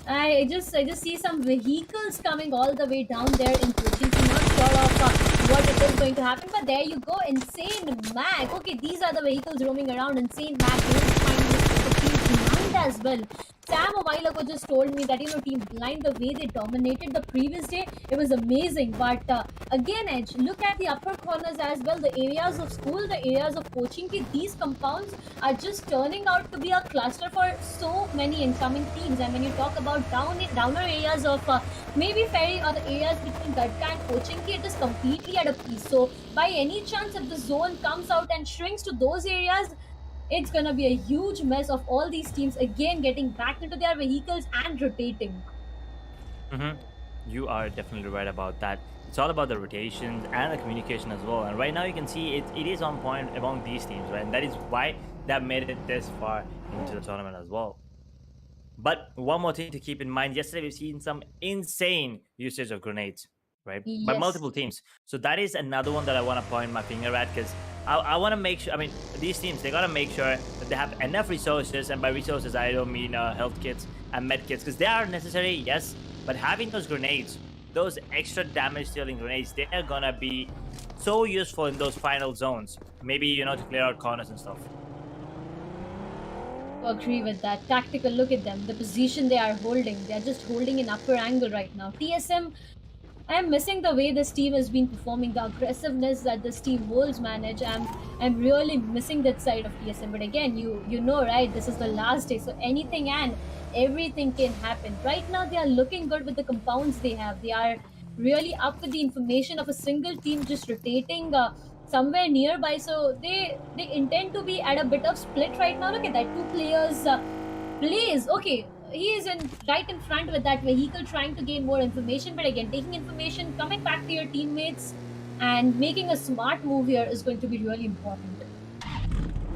I just see some vehicles coming all the way down there in Pochinki. Not sure of what it is going to happen, but there you go. Insane Mag. Okay, these are the vehicles roaming around. Insane Mag. You will find this team Blind as well. Sam a while ago just told me that Team Blind, the way they dominated the previous day, it was amazing. But again, Edge, look at the upper corners as well. The areas of school, the areas of Pochinki, these compounds are just turning out to be a cluster for so many incoming teams. And when you talk about downer areas of maybe Ferry or the areas between Gadka and Pochinki, it is completely at a piece. So by any chance, if the zone comes out and shrinks to those areas, it's gonna be a huge mess of all these teams again getting back into their vehicles and rotating. You are definitely right about that. It's all about the rotations and the communication as well. And right now you can see it is on point among these teams, right? And that is why they have made it this far into the tournament as well. But one more thing to keep in mind, yesterday we've seen some insane usage of grenades, right? Yes. By multiple teams. So that is another one that I want to point my finger at, because I want to make sure, I mean, these teams, they got to make sure that they have enough resources, and by resources, I don't mean health kits and med kits, because they are necessary, yes, but having those grenades, those extra damage dealing grenades, they are going to be so useful in those final zones. Maybe, to clear out corners and stuff. Agree with that. Tactical, look at them. The position they are holding. They are just holding an upper angle right now. TSM, I'm missing the way this team has been performing, the aggressiveness that this team holds, manage. I'm really missing that side of TSM. But again, you know, right? This is the last day, so anything and everything can happen. Right now, they are looking good with the compounds they have. They are really up with the information of a single team just rotating somewhere nearby. So they intend to be at a bit of split right now. Look at that, 2 players plays. Okay, he is right in front with that vehicle trying to gain more information, but again, taking information, coming back to your teammates and making a smart move here is going to be really important.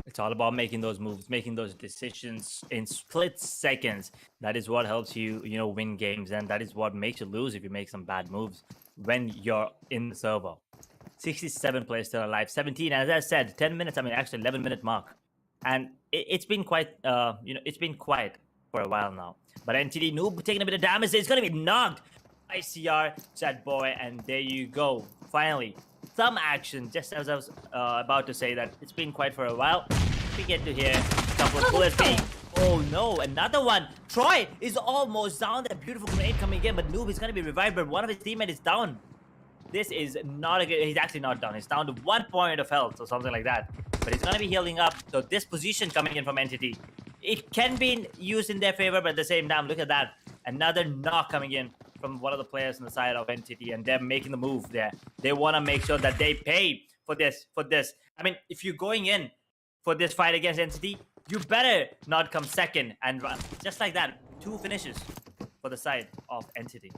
It's all about making those moves, making those decisions in split seconds. That is what helps you, win games, and that is what makes you lose if you make some bad moves when you're in the server. 67 players still alive, 17, as I said, 10 minutes, actually 11-minute mark. And it's been quite, it's been quiet for a while now. But NTD Noob taking a bit of damage. It's going to be knocked by CR, Chat Boy, and there you go. Finally, some action, just as I was about to say that it's been quiet for a while. We get to hear a couple of bullets being... Oh no, another one. Troy is almost down. That beautiful grenade coming in, but Noob is going to be revived, but one of his teammates is down. This is not a good... He's actually not down. He's down to 1 point of health or something like that. But he's going to be healing up. So this position coming in from Entity, it can be used in their favor, but at the same time, look at that. Another knock coming in from one of the players on the side of Entity, and they're making the move there. They want to make sure that they pay for this. I mean, if you're going in for this fight against Entity. You better not come second. And just like that, 2 finishes for the side of Entity.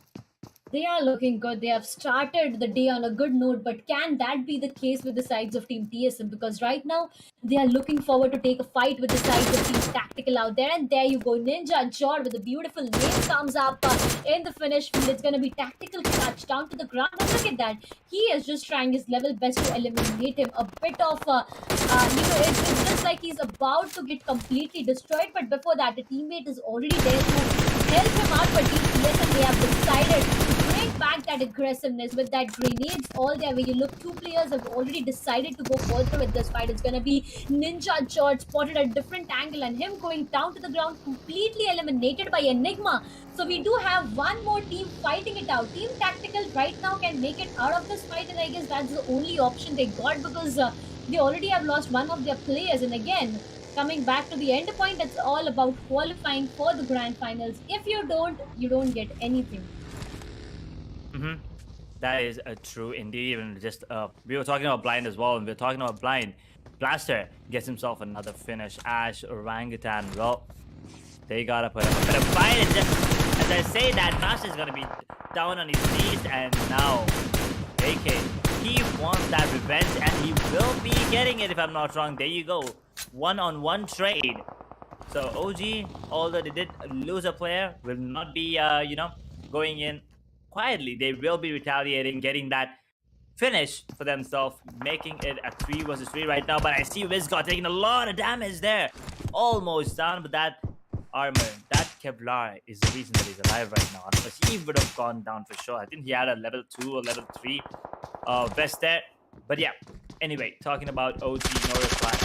They are looking good. They have started the day on a good note, but can that be the case with the sides of Team TSM? Because right now they are looking forward to take a fight with the sides of Team Tactical out there. And there you go, Ninja Jor with a beautiful name comes up in the finish field. It's going to be Tactical clutch down to the ground. And look at that. He is just trying his level best to eliminate him. A bit of, it's just like he's about to get completely destroyed. But before that, the teammate is already there to help him out. But Team TSM, they have decided bring back that aggressiveness with that grenades all there. Where you look, 2 players have already decided to go further with this fight. It's gonna be Ninja George spotted at a different angle and him going down to the ground, completely eliminated by Enigma. So we do have one more team fighting it out. Team Tactical right now can make it out of this fight, and I guess that's the only option they got, because they already have lost one of their players. And again, coming back to the end point, it's all about qualifying for the grand finals. If you don't get anything. Mm-hmm. That is true indeed. Even just we were talking about Blind as well, and we are talking about Blind. Blaster gets himself another finish. Ash, Orangutan, well, they gotta put up a bit of fight. And just as I say that, Blaster is gonna be down on his knees, and now AK, he wants that revenge, and he will be getting it if I'm not wrong. There you go, 1-on-1 trade. So OG, although they did lose a player, will not be going in quietly. They will be retaliating, getting that finish for themselves, making it a 3 versus 3 right now. But I see Vizgot taking a lot of damage there, almost down. But that armor, that Kevlar, is the reason that he's alive right now. Otherwise, he would have gone down for sure. I think he had a level 2 or level 3 vest there. But yeah, anyway, talking about OG, no reply.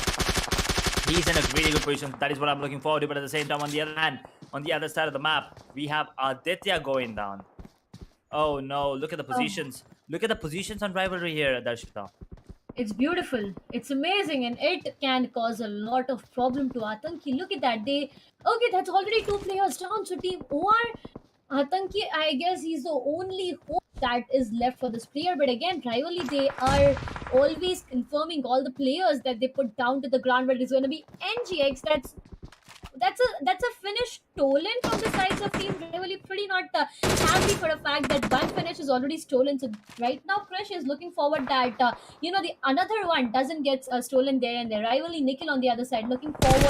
He's in a really good position. That is what I'm looking forward to. But at the same time, on the other hand, on the other side of the map, we have Aditya going down. Oh no, look at the positions. Look at the positions on rivalry here, Darshita. It's beautiful. It's amazing, and it can cause a lot of problem to Atanki. Look at that. That's already 2 players down. So Team OR, Atanki, I guess he's the only hope that is left for this player. But again, rivalry, they are always confirming all the players that they put down to the ground. But it's going to be NGX. That's a finish stolen from the sides of Team Rivalry. Pretty not happy for the fact that one finish is already stolen. So right now, Krish is looking forward that the another one doesn't get stolen there, and the Rivalry Nikhil on the other side looking forward.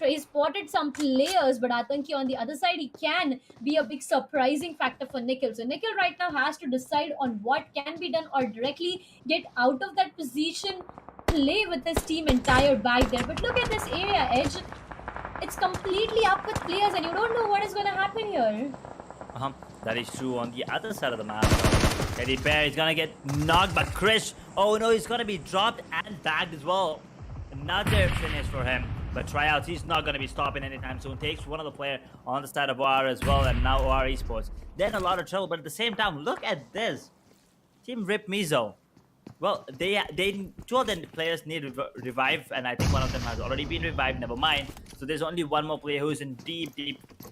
He spotted some players, but Atanki on the other side, he can be a big surprising factor for Nikhil. So Nikhil right now has to decide on what can be done, or directly get out of that position, play with his team entire back there. But look at this area edge. It's completely up with players, and you don't know what is going to happen here. That is true. On the other side of the map, Teddy Bear is going to get knocked, but Krish, oh no, he's going to be dropped and bagged as well. Another finish for him. But tryouts, he's not going to be stopping anytime soon. Takes one of the player on the side of OR as well, and now OR Esports. They're in a lot of trouble, but at the same time, look at this. Team RIPxMIZO. Well, two of the players need revive, and I think one of them has already been revived. Never mind. So there's only one more player who's in deep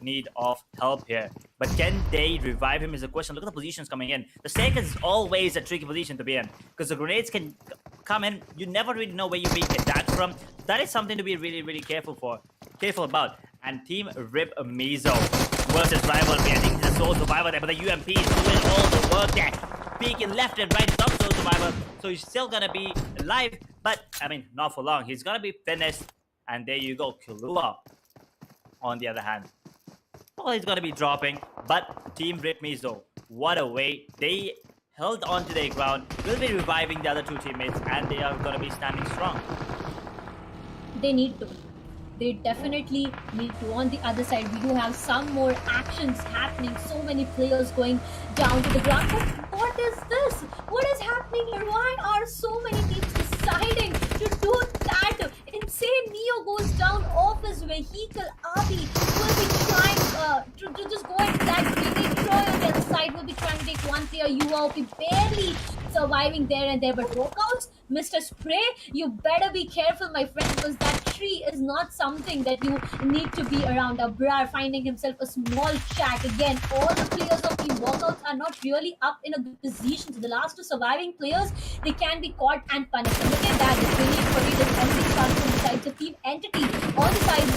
need of help here. But can they revive him is the question. Look at the positions coming in. The stake is always a tricky position to be in, because the grenades can come in. You never really know where you're being attacked from. That is something to be really careful about. And Team RIPxMIZO versus Rivalry. I think the sole survivor there, but the UMP is doing all the work there. Peeking left and right, top sole survivor. So he's still gonna be alive, but I mean, not for long. He's gonna be finished. And there you go, Kilua. On the other hand, well, he's gonna be dropping. But Team RIPxMIZO, what a way. They held on to their ground, will be reviving the other 2 teammates, and they are gonna be standing strong. They need to. They definitely need to. On the other side, we do have some more actions happening. So many players going down to the ground. But what is this? What is happening here? Why are so many teams deciding to do that? Insane Neo goes down off his vehicle. Abi will be trying to just go into that grenade. Troy on the other side will be trying to take one player. UOP barely surviving there and there. But walkouts, Mr. Spray, you better be careful, my friend, because that tree is not something that you need to be around. Abrar finding himself a small shack. Again, all the players of Team Walkouts are not really up in a good position. So the last two surviving players, they can be caught and punished. And look at that, the grenade parade is already started on the side. So Team Entity on the side of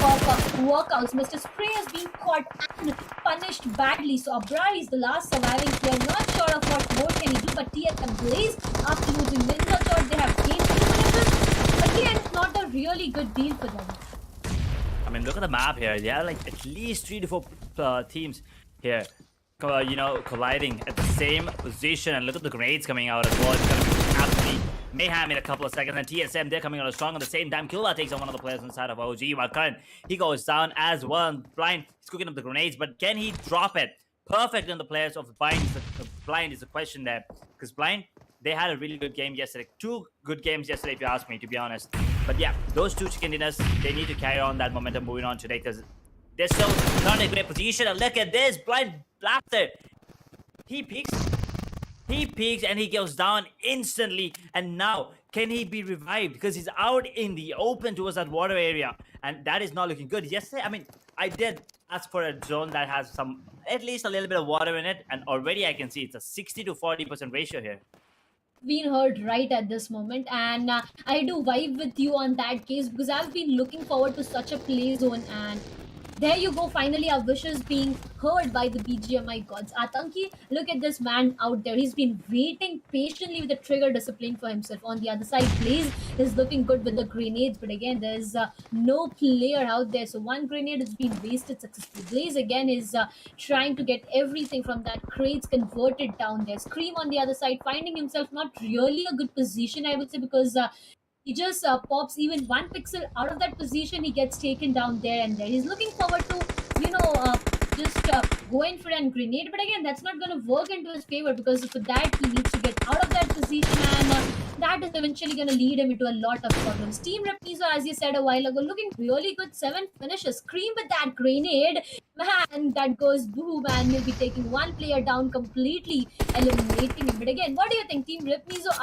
Walkouts, Mr. Spray has been caught and punished badly. So Abrar is the last surviving player. Not sure of what more can he do, but TSM Blaze, after losing Ninja Shot, they have gained 2 finishes. Again, not a really good deal for them. I mean, look at the map here. They have like at least 3 to 4 teams here, colliding at the same position. And look at the grenades coming out as well. It's going to be absolutely mayhem in a couple of seconds. And TSM, they're coming out strong at the same time. Killa takes on one of the players inside of OG. While Karan, he goes down as well. And Blind, he's cooking up the grenades, but can he drop it? Perfect on the players of Blind is the question there. Because Blind, they had a really good game yesterday. 2 good games yesterday, if you ask me, to be honest. But yeah, those 2 chicken dinners, they need to carry on that momentum moving on today, because they're still not in a great position. And look at this, Blind Blaster. He peeks, and he goes down instantly. And now, can he be revived? Because he's out in the open towards that water area. And that is not looking good. Yesterday, I mean, I did ask for a zone that has at least a little bit of water in it. And already I can see it's a 60 to 40% ratio here. Been heard right at this moment, and I do vibe with you on that case, because I've been looking forward to such a play zone. And there you go, finally our wishes being heard by the BGMI gods. Atanki, look at this man out there. He's been waiting patiently with the trigger discipline for himself. On the other side, Blaze is looking good with the grenades, but again, there's no player out there. So 1 grenade has been wasted successfully. Blaze again is trying to get everything from that crates converted down there. Scream on the other side, finding himself not really a good position, I would say, because he just pops even 1 pixel out of that position. He gets taken down there and there. He's looking forward to, just go in for a grenade. But again, that's not going to work into his favor, because for that, he needs to get out of that position. And that is eventually going to lead him into a lot of problems. Team RIPxMIZO, as you said a while ago, looking really good. 7 finishes. Scream with that grenade. Man, that goes boom, and he'll be taking 1 player down, completely eliminating him. But again, what do you think? Team RIPxMIZO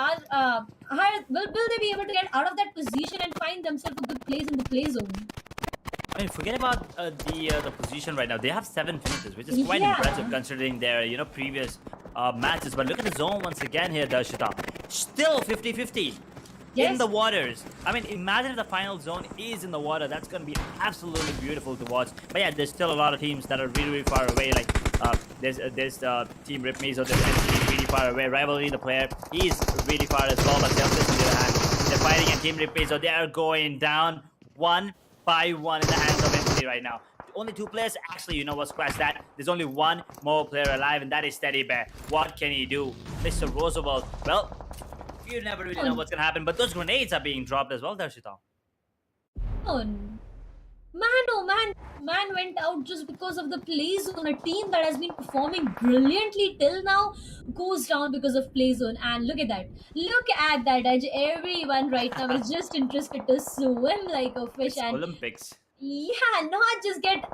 will they be able to get out of that position and find themselves a good place in the play zone? I mean, forget about the position right now. They have 7 finishes, which is quite impressive considering their previous matches. But look at the zone once again here, Darshita. Still 50-50 in the waters. I mean, imagine if the final zone is in the water. That's going to be absolutely beautiful to watch. But yeah, there's still a lot of teams that are really, really far away. Like there's Team RIPxMIZO, there's NCT really far away. Rivalry, the player, he's really far as well. But CELTZ, on the other hand, they're fighting, and Team RIPxMIZO, they are going down 1 by 1 in the hands of NCT right now. Only 2 players. Actually, you know what? Scratch that. There's only 1 more player alive, and that is Teddy Bear. What can he do? Mr. Roosevelt. Well, you never really know what's gonna happen, but those grenades are being dropped as well, Darshita. Oh man went out just because of the play zone. A team that has been performing brilliantly till now goes down because of play zone. And look at that. Look at that, Edge. Everyone right now is just interested to swim like a fish. It's and Olympics. yeah, not just get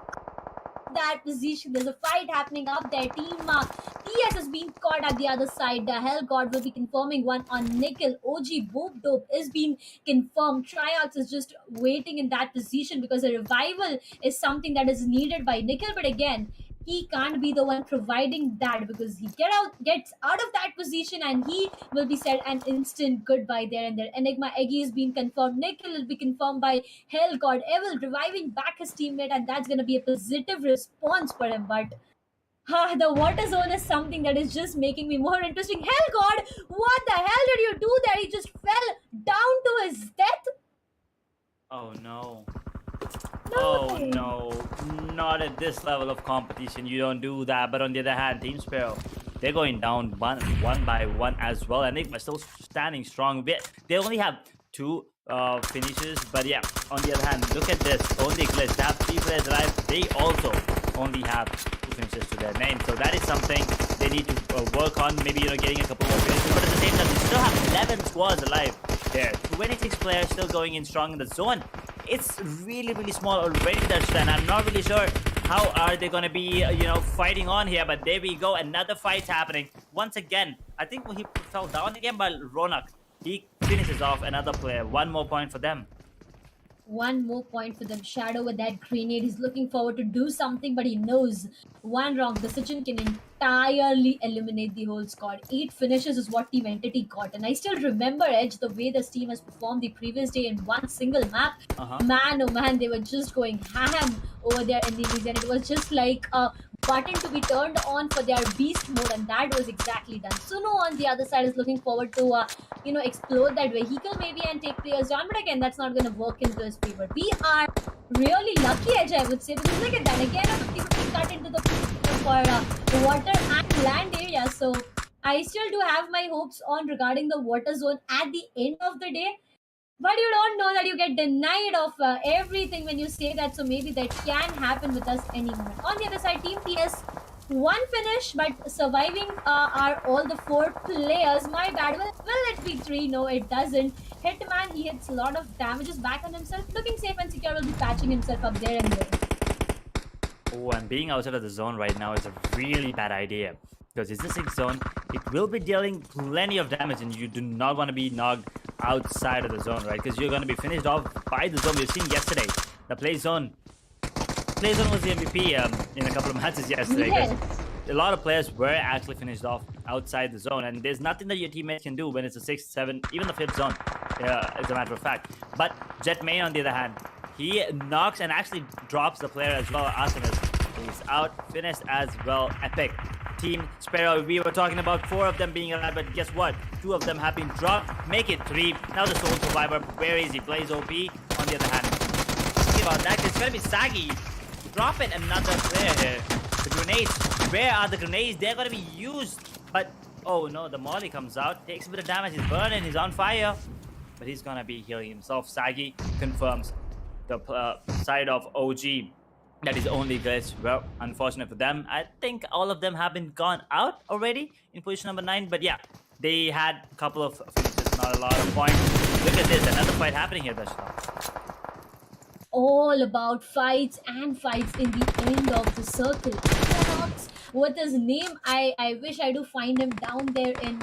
that position. There's a fight happening up there. Team TS has been caught at the other side. The Hell God will be confirming one on Nickel. OG Boop Dope is being confirmed. Tryouts is just waiting in that position, because a revival is something that is needed by Nickel. But again, he can't be the one providing that, because he gets out of that position and he will be said an instant goodbye there and there. Enigma Eggy is being confirmed. Nickel will be confirmed by Hell God. Evil reviving back his teammate, and that's going to be a positive response for him. But the water zone is something that is just making me more interesting. Hell God, what the hell did you do there? He just fell down to his death. Oh no. Oh no, not at this level of competition. You don't do that. But on the other hand, Team SPERO, they're going down one by one as well. And NIGMA still standing strong. They only have 2 finishes. But yeah, on the other hand, look at this. Only Glitch, they have 3 players alive. They also only have 2 finishes to their name. So that is something they need to work on. Maybe, getting a couple more finishes. But at the same time, they still have 11 squads alive there. 26 players still going in strong in the zone. It's really, really small already, and I'm not really sure how are they going to be, fighting on here. But there we go. Another fight happening. Once again, I think he fell down again, but Ronak, he finishes off another player. 1 more point for them. One more point for them. Shadow with that grenade. He's looking forward to do something, but he knows one wrong decision can entirely eliminate the whole squad. 8 finishes is what Team Entity got. And I still remember, Edge, the way this team has performed the previous day in one single map. Man, oh man, they were just going ham over their enemies. And it was just like a button to be turned on for their beast mode. And that was exactly done. Suno on the other side is looking forward to explode that vehicle maybe and take players down. But again, that's not going to work into his favor. We are really lucky, Edge, I would say, because look at that. Again, a 50-50 cut into the for water and land area. So I still do have my hopes on regarding the water zone at the end of the day. But you don't know that you get denied of everything when you say that. So maybe that can happen with us any moment. On the other side, Team TS, one finish, but surviving are all the 4 players. My bad. Will it be 3? No, it doesn't. Hitman, he hits a lot of damages back on himself. Looking safe and secure, will be patching himself up there and there. Oh, and being outside of the zone right now is a really bad idea. Because it's a 6 zone, it will be dealing plenty of damage, and you do not want to be knocked outside of the zone, right? Because you're going to be finished off by the zone. We've seen yesterday, the play zone was the MVP in a couple of matches yesterday. Yes. A lot of players were actually finished off outside the zone, and there's nothing that your teammates can do when it's a 6, 7, even the 5th zone, as a matter of fact. But JetMain, on the other hand, he knocks and actually drops the player as well. Artemis, he's out, finished as well. Epic. Team SPERO, we were talking about 4 of them being alive, but guess what? 2 of them have been dropped. Make it 3. Now the sole survivor, where is he? Plays OP. On the other hand, thinking about that, it's gonna be Saggy dropping another player here. The grenades, where are the grenades? They're gonna be used, but oh no, the molly comes out, takes a bit of damage, he's burning, he's on fire, but he's gonna be healing himself. Saggy confirms the side of OG. That is only glitch. Well, unfortunate for them. I think all of them have been gone out already in position number 9. But yeah, they had a couple of finishes, not a lot of points. Look at this, another fight happening here, Dashita. All about fights and fights in the end of the circle. What his name? I wish I do find him down there in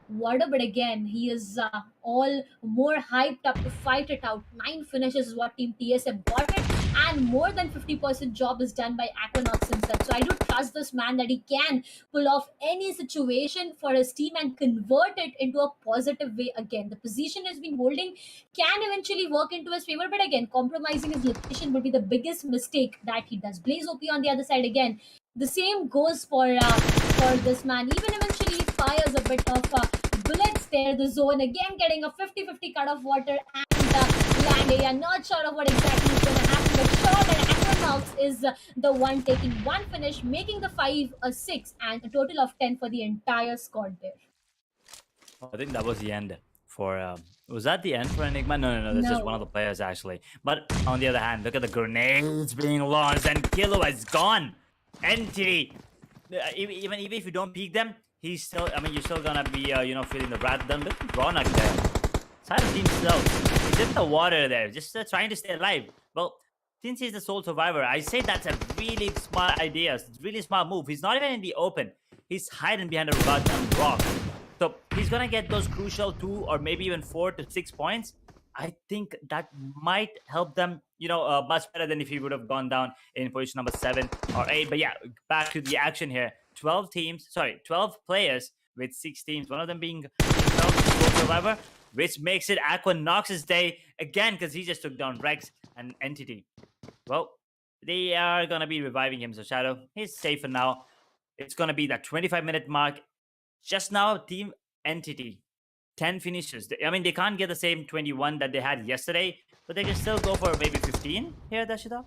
water, but again, he is all more hyped up to fight it out. 9 finishes is what Team TSM got it, and more than 50% job is done by Aquanox himself. So I do trust this man that he can pull off any situation for his team and convert it into a positive way again. The position he's been holding can eventually work into his favor, but again, compromising his location would be the biggest mistake that he does. Blaze OP on the other side again. The same goes for this man. Even eventually he fires a bit of bullets there. The zone again getting a 50-50 cut of water and land area. Not sure of what exactly is going to happen, but sure that Aquanox is the one taking 1 finish, making the 5 a 6 and a total of 10 for the entire squad there. I think that was the end for... was that the end for Enigma? No, that's just one of the players actually. But on the other hand, look at the grenades being launched and Kilo is gone. Entity, even if you don't peek them, he's still. I mean, you're still gonna be, feeling the wrath. Then look at Ronak there. Side of Team CELTZ. He's in the water there, just trying to stay alive. Well, since he's the sole survivor, I say that's a really smart idea. It's a really smart move. He's not even in the open. He's hiding behind a goddamn rock. So he's gonna get those crucial 2 or maybe even 4 to 6 points. I think that might help them, much better than if he would have gone down in position number 7 or 8. But yeah, back to the action here. 12 players with 6 teams. One of them being survivor, which makes it Aquanox's day again because he just took down Rex and Entity. Well, they are going to be reviving him. So Shadow, he's safe for now. It's going to be that 25-minute mark. Just now, Team Entity. 10 finishes. I mean, they can't get the same 21 that they had yesterday, but they can still go for maybe 15 here, Dashita.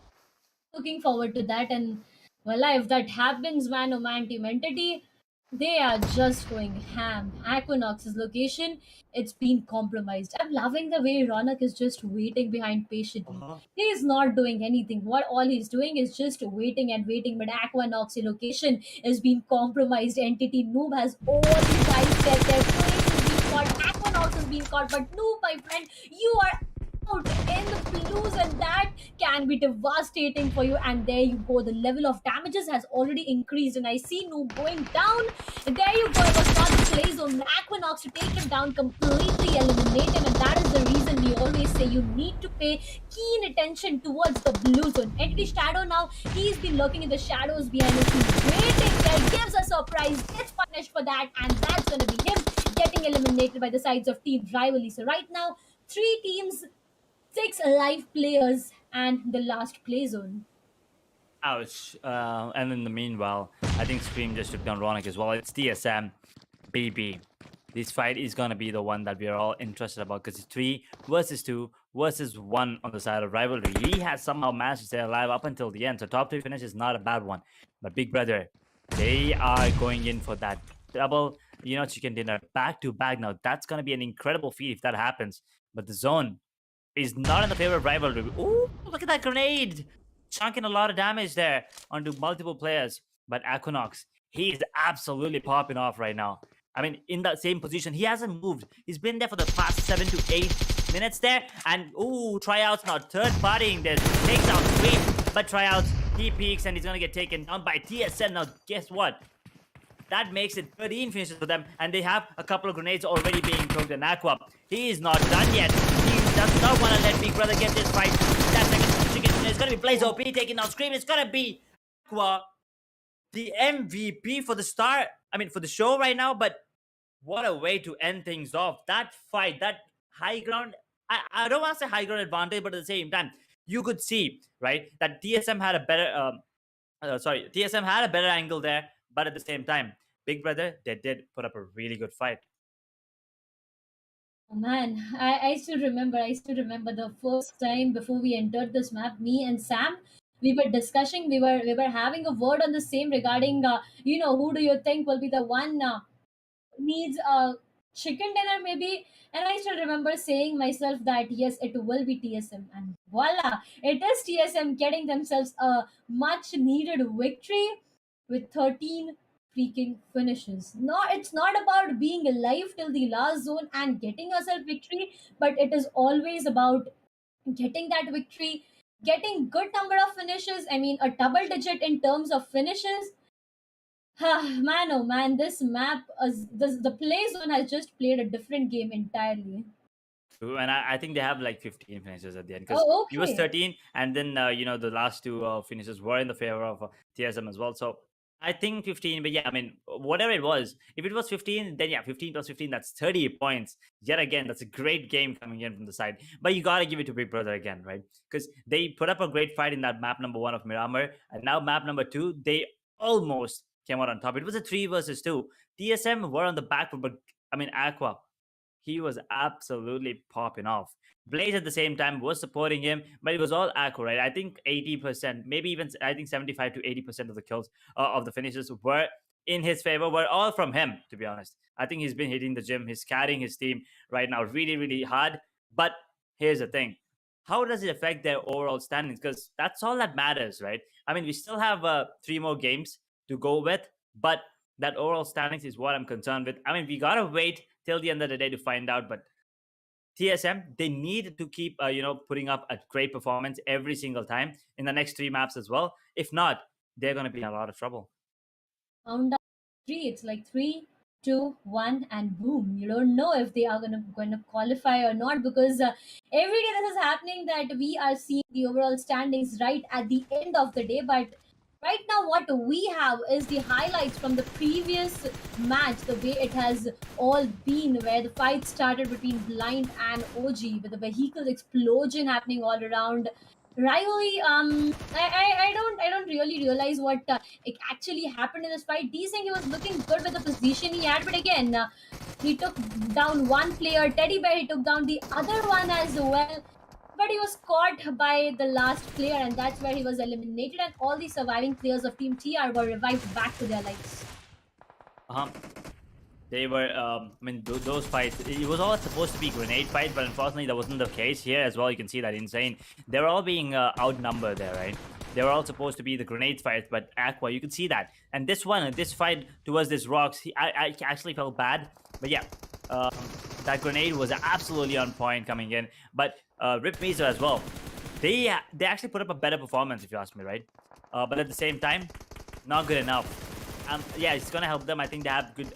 Looking forward to that, and well, if that happens, man, oh man, Team Entity, they are just going ham. Aquanox's location, it's been compromised. I'm loving the way Ronak is just waiting behind patiently. He is not doing anything. What all he's doing is just waiting and waiting, but Aquanox's location is being compromised. Entity Noob has all the guys that their place is being caught. Aquanox is being caught, but Noob, my friend, you are out in the blues, and that can be devastating for you. And there you go, the level of damages has already increased, and I see Noob going down, and there you go. It was not the play zone. Equinox to take him down, completely eliminate him, and that is the reason we always say you need to pay keen attention towards the blue zone. Entity Shadow now, he's been lurking in the shadows behind the scenes, waiting there, gives a surprise, gets punished for that, and that's gonna be him getting eliminated by the sides of Team Rivalry. So right now, 3 teams, 6 alive players, and the last play zone. Ouch. And in the meanwhile, I think Scream just took down Ronick as well. It's TSM, BB. This fight is going to be the one that we are all interested about because it's 3 versus 2 versus 1 on the side of rivalry. He has somehow managed to stay alive up until the end. So top 3 finish is not a bad one. But Big Brother, they are going in for that double, chicken dinner back to back. Now, that's going to be an incredible feat if that happens. But the zone is not in the favor of rivalry. Ooh, look at that grenade. Chunking a lot of damage there onto multiple players. But Equinox, he is absolutely popping off right now. I mean, in that same position, he hasn't moved. He's been there for the past 7 to 8 minutes there. And, ooh, tryouts now third partying this. Takes out Sweet, but tryouts, he peaks and he's going to get taken down by TSM. Now, guess what? That makes it 13 finishes for them, and they have a couple of grenades already being thrown to Aqua. He is not done yet. He does not want to let Big Brother get this fight. That second chicken is going to be Blaze OP taking out Scream. It's going to be Aqua, the MVP for the start. I mean, for the show right now, but what a way to end things off. That fight, that high ground, I don't want to say high ground advantage, but at the same time, you could see, right, that TSM had a better, TSM had a better angle there, but at the same time, Big Brother, they did put up a really good fight. Oh man, I still remember. I still remember the first time before we entered this map. Me and Sam, we were discussing. We were having a word on the same regarding. Who do you think will be the one needs a chicken dinner maybe? And I still remember saying myself that yes, it will be TSM, and voila, it is TSM getting themselves a much needed victory with 13 freaking finishes. No, it's not about being alive till the last zone and getting yourself victory, but it is always about getting that victory, getting good number of finishes. I mean, a double digit in terms of finishes. Man, oh man, this map, the play zone has just played a different game entirely. True, and I think they have like 15 finishes at the end because Oh, he was okay. 13, and then the last 2 finishes were in the favor of TSM as well. So I think 15, but yeah, I mean, whatever it was, if it was 15, then yeah, 15 plus 15, that's 30 points. Yet again, that's a great game coming in from the side. But you gotta give it to Big Brother again, right? Because they put up a great fight in that map number 1 of Miramar, and now map number 2, they almost came out on top. It was a 3 versus 2. TSM were on the back foot, but I mean, Aqua, he was absolutely popping off. Blaze at the same time was supporting him, but it was all Aqua, right? I think 80%, maybe even I think 75 to 80% of the kills of the finishes were in his favor, were all from him, to be honest. I think he's been hitting the gym. He's carrying his team right now really, really hard. But here's the thing. How does it affect their overall standings? Because that's all that matters, right? I mean, we still have 3 more games to go with, but that overall standings is what I'm concerned with. I mean, we gotta wait till the end of the day to find out. But TSM, they need to keep, putting up a great performance every single time in the next 3 maps as well. If not, they're gonna be in a lot of trouble. Countdown three. It's like three, two, one, and boom. You don't know if they are gonna qualify or not because every day this is happening that we are seeing the overall standings right at the end of the day. But right now, what we have is the highlights from the previous match, the way it has all been, where the fight started between Blind and OG, with the vehicle explosion happening all around. Rivalry, I don't really realize what it actually happened in this fight. Decent, he was looking good with the position he had, but again, he took down one player, Teddy Bear. He took down the other one as well, but he was caught by the last player, and that's where he was eliminated. And all the surviving players of Team TR were revived back to their lives. Uh-huh. They were, I mean, those fights, it was all supposed to be grenade fight, but unfortunately that wasn't the case here as well. You can see that insane. They were all being outnumbered there, right? They were all supposed to be the grenade fights, but Aqua, you can see that. And this one, this fight towards this rocks, I actually felt bad. But yeah, that grenade was absolutely on point coming in. But RIPxMIZO as well. They actually put up a better performance, if you ask me, right? But at the same time, not good enough. Yeah, it's gonna help them. I think they have good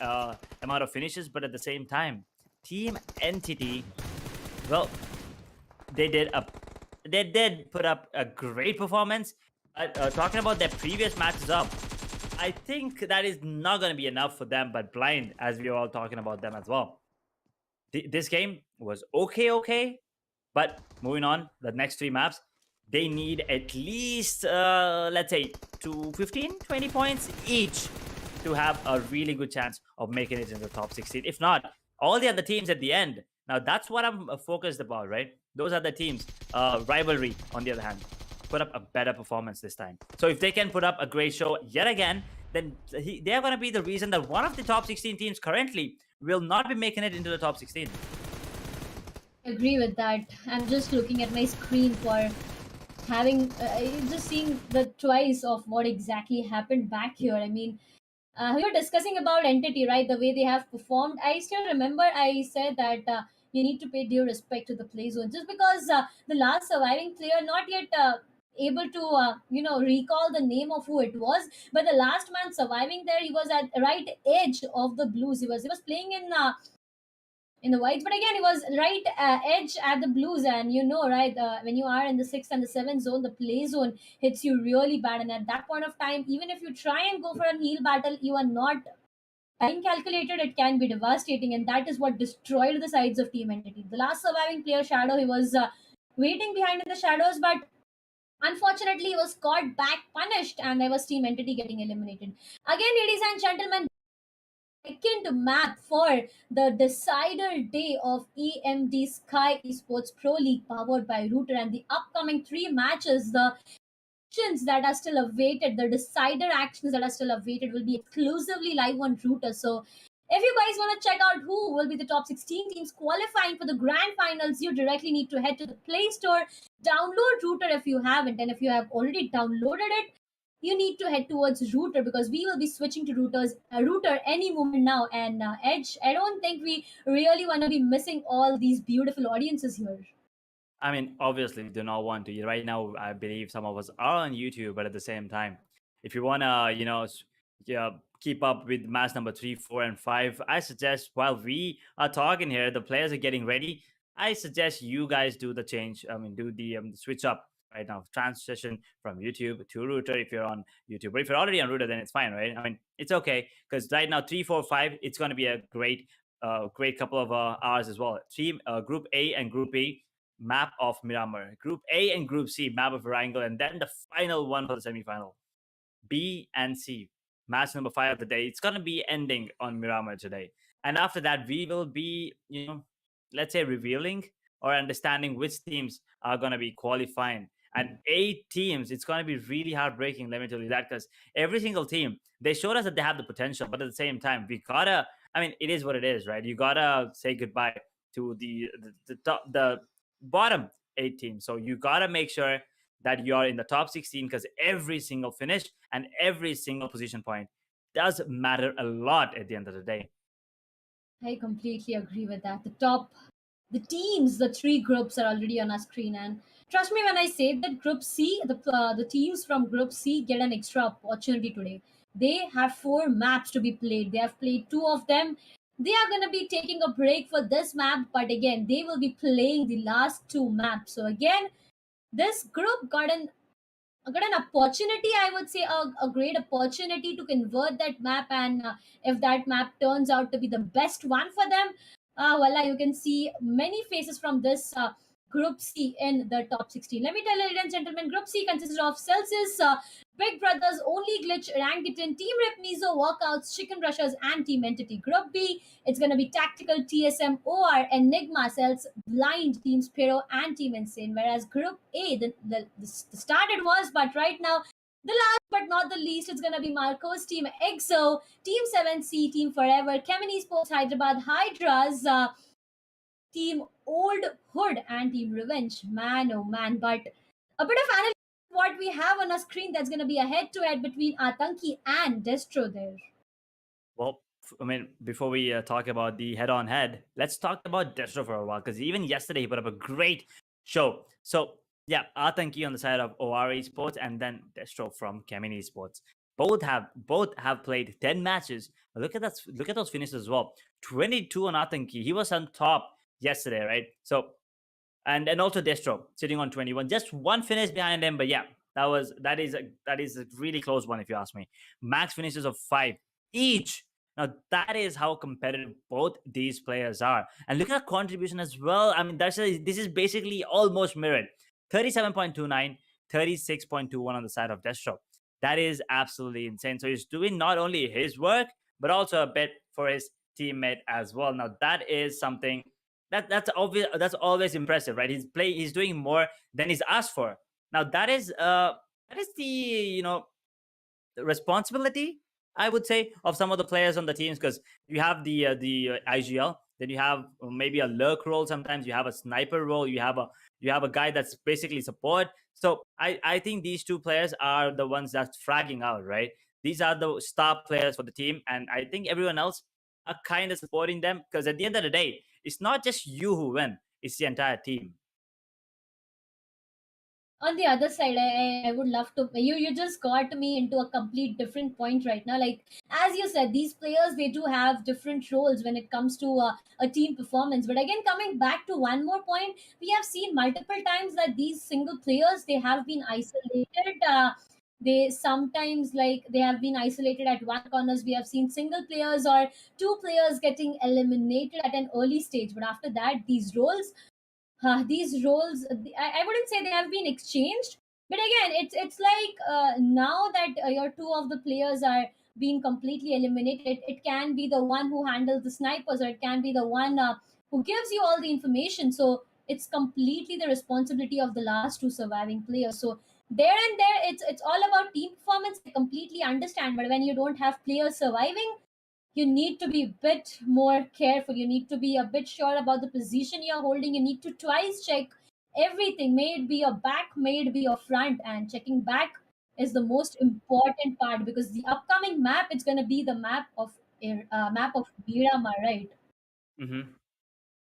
amount of finishes, but at the same time, Team Entity, well, they did a they did put up a great performance. Talking about their previous matches up, I think that is not going to be enough for them. But blind, as we are all talking about them as well. This game was okay, but moving on, the next three maps, they need at least let's say to 15, 20 points each to have a really good chance of making it in the top 16. If not, all the other teams at the end. Now that's what I'm focused about, right? Those are the teams. Rivalry, on the other hand, put up a better performance this time. So if they can put up a great show yet again, then they're going to be the reason that one of the top 16 teams currently will not be making it into the top 16. I agree with that. I'm just looking at my screen for having just seeing the twice of what exactly happened back here. I mean, we were discussing about entity, right? The way they have performed. I still remember I said that you need to pay due respect to the play zone, just because the last surviving player, not yet able to recall the name of who it was, but the last man surviving there, he was at right edge of the blues. He was playing in the whites, but again he was right edge at the blues. And right, when you are in the sixth and the seventh zone, the play zone hits you really bad, and at that point of time, even if you try and go for a heal battle, you are not time calculated, it can be devastating, and that is what destroyed the sides of Team Entity. The last surviving player, Shadow, he was waiting behind in the shadows, but unfortunately he was caught back, punished, and there was Team Entity getting eliminated. Again, ladies and gentlemen, second map for the decider day of AMD Skyesports Pro League powered by Router, and the upcoming three matches, the actions that are still awaited, the decider actions that are still awaited, will be exclusively live on Router. So if you guys want to check out who will be the top 16 teams qualifying for the grand finals, you directly need to head to the Play Store, download Router if you haven't, and if you have already downloaded it, you need to head towards Router, because we will be switching to Router any moment now. And Edge, I don't think we really want to be missing all these beautiful audiences here. I mean, obviously, we do not want to. Right now, I believe some of us are on YouTube, but at the same time, if you want to, yeah, keep up with match number 3, 4, and 5, I suggest while we are talking here, the players are getting ready. I suggest you guys do the change. I mean, do the switch up right now, transition from YouTube to Router if you're on YouTube. But if you're already on Router, then it's fine, right? I mean, it's okay because right now 3, 4, 5, it's going to be a great couple of hours as well. Team Group A and Group B, map of Miramar. Group A and Group C, map of Erangel, and then the final one for the semifinal. B and C, match number 5 of the day. It's gonna be ending on Miramar today, and after that, we will be, let's say, revealing or understanding which teams are gonna be qualifying. And 8 teams, it's gonna be really heartbreaking. Let me tell you that, because every single team, they showed us that they have the potential, but at the same time, we gotta. I mean, it is what it is, right? You gotta say goodbye to the bottom 8 teams. So you gotta make sure that you're in the top 16, because every single finish and every single position point does matter a lot at the end of the day. I completely agree with that. The teams, the three groups are already on our screen, and trust me when I say that Group C, the teams from Group C get an extra opportunity today. They have 4 maps to be played. They have played 2 of them. They are going to be taking a break for this map, but again, they will be playing the last 2 maps. So again, this group got an opportunity, I would say, a great opportunity to convert that map. And if that map turns out to be the best one for them, voila, you can see many faces from this Group C in the top 16. Let me tell you, ladies and gentlemen, Group C consists of CELTZ, Big Brothers, Only Glitch, Orangutan, Team RIPxMIZO, Walkouts, Chicken Rushers, and Team Entity. Group B, it's going to be Tactical, TSM, OR, Enigma, CELTZ, Blind, Team SPERO, and Team Insane. Whereas Group A, the start it was, but right now, the last but not the least, it's going to be Marco's Team EXO, Team 7C, Team Forever, CHEMIN Esports Hyderabad, HYDRAS, Team Old Hood, and Team Revenge. Man, oh man. But a bit of analysis of what we have on our screen, that's going to be a head to head between Atanki and Destro there. Well, I mean, before we talk about the head-on-head, let's talk about Destro for a while, because even yesterday he put up a great show. So yeah, Atanki on the side of OR Esports, and then Destro from CHEMIN Esports. both have played 10 matches. But look at that, look at those finishes as well. 22 on Atanki. He was on top yesterday, right? So and also Destro sitting on 21, just one finish behind him. But yeah, that is a really close one if you ask me. Max finishes of 5 each. Now that is how competitive both these players are. And look at the contribution as well. I mean, this is basically almost mirrored. 37.29, 36.21 on the side of Destro. That is absolutely insane. So he's doing not only his work, but also a bit for his teammate as well. Now that is something that's obvious. That's always impressive, right? He's doing more than he's asked for. Now that is the responsibility, I would say, of some of the players on the teams, because you have the IGL, then you have maybe a lurk role. Sometimes you have a sniper role. You have a guy that's basically support. So I think these two players are the ones that's fragging out, right? These are the star players for the team, and I think everyone else are kind of supporting them, because at the end of the day, it's not just you who win; it's the entire team. On the other side, I would love to, you just got me into a complete different point right now. Like, as you said, these players, they do have different roles when it comes to a team performance. But again, coming back to one more point, we have seen multiple times that these single players, they have been isolated. They sometimes, like, they have been isolated at one corners. We have seen single players or two players getting eliminated at an early stage, but after that, these roles, I wouldn't say they have been exchanged, but again, it's like, now that your two of the players are being completely eliminated, it can be the one who handles the snipers, or it can be the one who gives you all the information. So it's completely the responsibility of the last two surviving players. So there and there, it's all about team performance. I completely understand, but when you don't have players surviving, you need to be a bit more careful. You need to be a bit sure about the position you're holding. You need to twice check everything. May it be your back, may it be your front, and checking back is the most important part, because the upcoming map, it's going to be the map of Miramar, right? hmm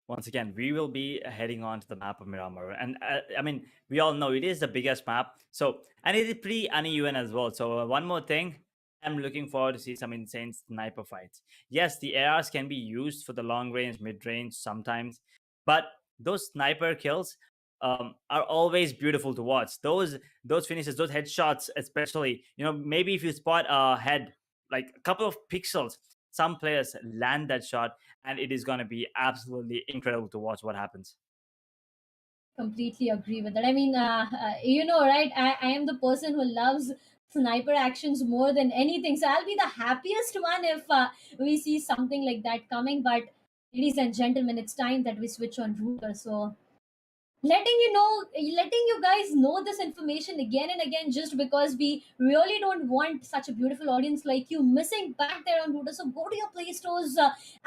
Once again, we will be heading on to the map of Miramar, and I mean, we all know it is the biggest map. So, and it is pretty uneven as well. So, one more thing, I'm looking forward to see some insane sniper fights. Yes, the ARs can be used for the long range, mid range sometimes, but those sniper kills are always beautiful to watch. Those finishes, those headshots, especially. Maybe if you spot a head like a couple of pixels, some players land that shot, and it is going to be absolutely incredible to watch what happens. Completely agree with that. I mean, right? I am the person who loves sniper actions more than anything. So I'll be the happiest one if we see something like that coming. But ladies and gentlemen, it's time that we switch on router. So letting you guys know this information again and again, just because we really don't want such a beautiful audience like you missing back there on router. So go to your play stores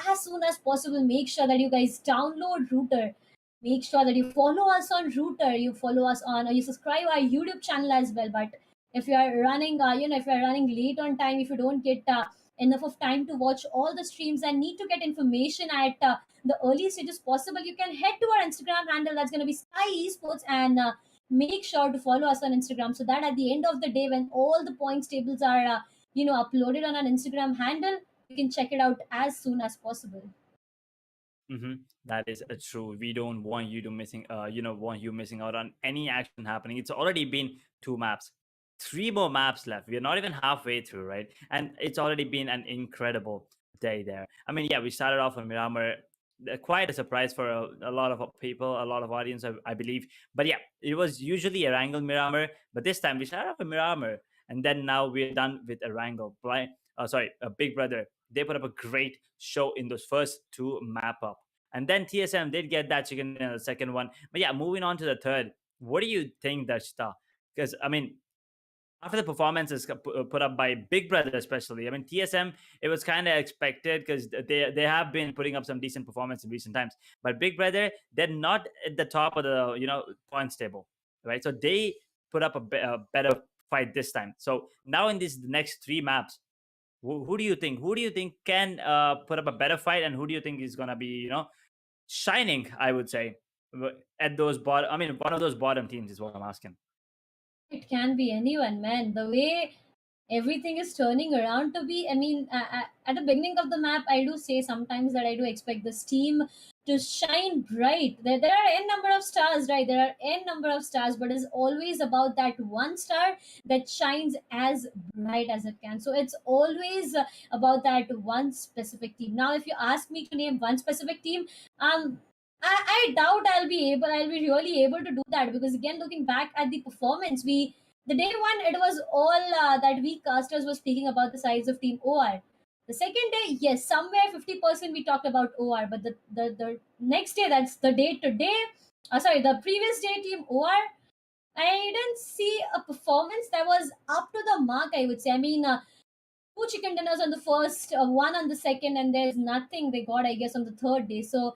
as soon as possible. Make sure that you guys download router. Make sure that you follow us on router. You follow us on, or you subscribe our YouTube channel as well. But if you are running if you are running late on time, if you don't get enough of time to watch all the streams and need to get information at the early stages possible, you can head to our Instagram handle. That's going to be Sky Esports, and make sure to follow us on Instagram, so that at the end of the day, when all the points tables are uploaded on our Instagram handle, you can check it out as soon as possible. That is true. We don't want you to missing out on any action happening. It's already been 2 maps, 3 more maps left. We're not even halfway through, right? And it's already been an incredible day there. I mean, yeah, we started off on Miramar. Quite a surprise for a lot of people, a lot of audience, I believe. But yeah, it was usually Erangel Miramar, but this time we started off with Miramar, and then now we're done with Erangel. Sorry, Big Brother. They put up a great show in those first 2 map up. And then TSM did get that chicken in the second one. But yeah, moving on to the third. What do you think, Darshita? Because, I mean, after the performances put up by Big Brother, especially, I mean, TSM, it was kind of expected, because they have been putting up some decent performance in recent times. But Big Brother, they're not at the top of the points table, right? So they put up a better fight this time. So now in these next 3 maps, who do you think? Who do you think can put up a better fight, and who do you think is gonna be shining? I would say at those bottom. I mean, one of those bottom teams is what I'm asking. It can be anyone, man. The way everything is turning around to be. I mean, at the beginning of the map, I do say sometimes that I do expect this team to shine bright. There are n number of stars, right? There are n number of stars, but it's always about that one star that shines as bright as it can. So it's always about that one specific team. Now, if you ask me to name one specific team, I doubt I'll be really able to do that, because again, looking back at the performance, the day one, it was all that we casters were speaking about the size of team OR. The second day, yes, somewhere 50% we talked about OR, but the next day, that's the day today, sorry, the previous day team OR, I didn't see a performance that was up to the mark, I would say. I mean, two chicken dinners on the first, one on the second, and there's nothing they got, I guess, on the third day. So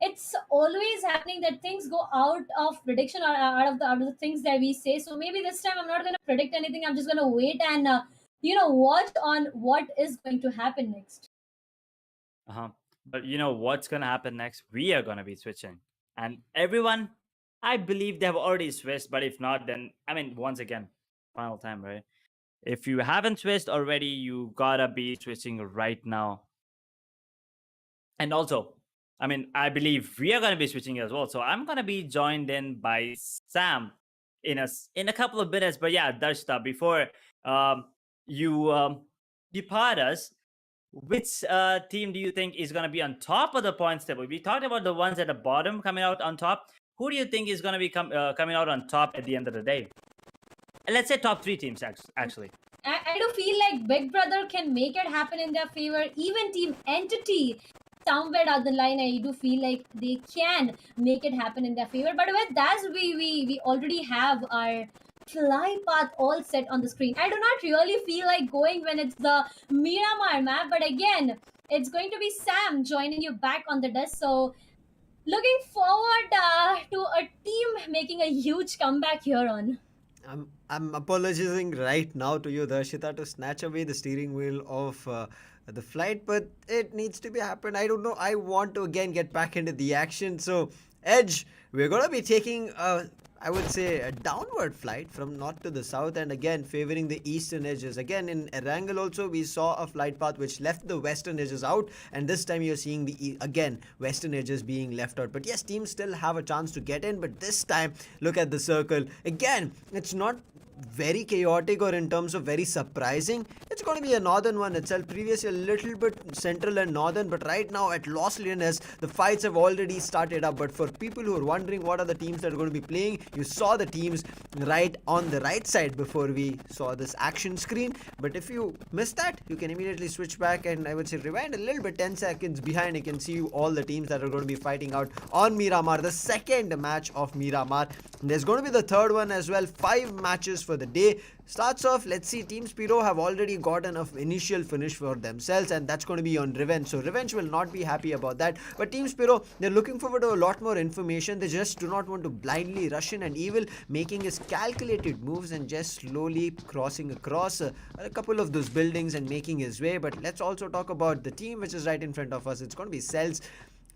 it's always happening that things go out of prediction, or out of the things that we say. So maybe this time I'm not going to predict anything. I'm just going to wait and watch on what is going to happen next. Uh-huh. But you know what's gonna happen next? We are gonna be switching. And everyone, I believe they've already switched, but if not, then I mean once again, final time, right? If you haven't switched already, you gotta be switching right now. And also, I mean, I believe we are gonna be switching as well. So I'm gonna be joined in by Sam in a couple of minutes. But yeah, Darshita, before um you depart us, which team do you think is going to be on top of the points table? We talked about the ones at the bottom coming out on top. Who do you think is going to be coming out on top at the end of the day? And let's say top three teams, actually. I do feel like Big Brother can make it happen in their favor. Even Team Entity, somewhere down the line, I do feel like they can make it happen in their favor. But with that, we already have our fly path all set on the screen. I do not really feel like going when it's the Miramar map, but again, it's going to be Sam joining you back on the desk. So looking forward to a team making a huge comeback here on. I'm apologizing right now to you, Darshita, to snatch away the steering wheel of the flight, but it needs to be happened. I don't know. I want to again get back into the action. So, Edge, we're gonna be taking I would say a downward flight from north to the south, and again favoring the eastern edges. Again in Erangel also we saw a flight path which left the western edges out, and this time you're seeing the again western edges being left out. But yes, teams still have a chance to get in, but this time look at the circle. Again, it's not very chaotic or in terms of very surprising. It's going to be a northern one itself. Previously a little bit central and northern, but right now at Los Leones the fights have already started up. But for people who are wondering what are the teams that are going to be playing, you saw the teams right on the right side before we saw this action screen. But if you missed that, you can immediately switch back and I would say rewind a little bit, 10 seconds behind. You can see all the teams that are going to be fighting out on Miramar, the second match of Miramar. There's going to be the third one as well. 5 matches for the day. Starts off, let's see, Team SPERO have already got enough initial finish for themselves, and that's going to be on Revenge. So Revenge will not be happy about that. But Team SPERO, they're looking forward to a lot more information. They just do not want to blindly rush in, and Evil making his calculated moves and just slowly crossing across a couple of those buildings and making his way. But let's also talk about the team which is right in front of us. It's going to be CELTZ.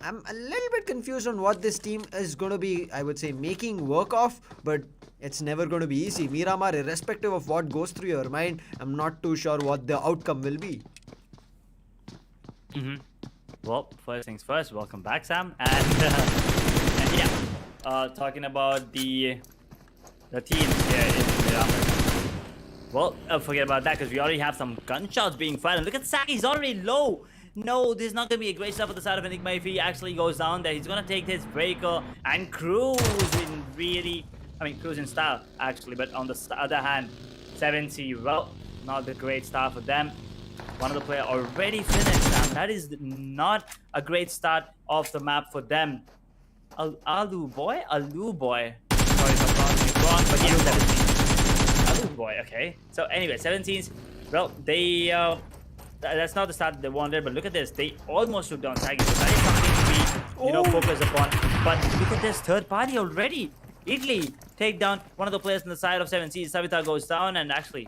I'm a little bit confused on what this team is going to be, I would say, making work of, but it's never going to be easy. Miramar, irrespective of what goes through your mind, I'm not too sure what the outcome will be. Well, first things first, welcome back, Sam. And yeah, talking about the teams here in Miramar. Well, forget about that because we already have some gunshots being fired. And look at Saki, he's already low. No, this is not going to be a great stuff at the side of Enigma if he actually goes down there. He's going to take his breaker and cruise in style, actually. But on the other hand, 7C, well, not the great start for them. One of the players already finished, Sam. That is not a great start of the map for them. Alu boy? Sorry if I'm pronouncing it wrong, but yeah, 17. Alu boy, okay. So anyway, 17s, well, they... that's not the start they wanted, but look at this. They almost took down Sagi. So that is something to be, focused upon. But look at this third party already. Italy take down one of the players on the side of 7C. Savita goes down, and actually,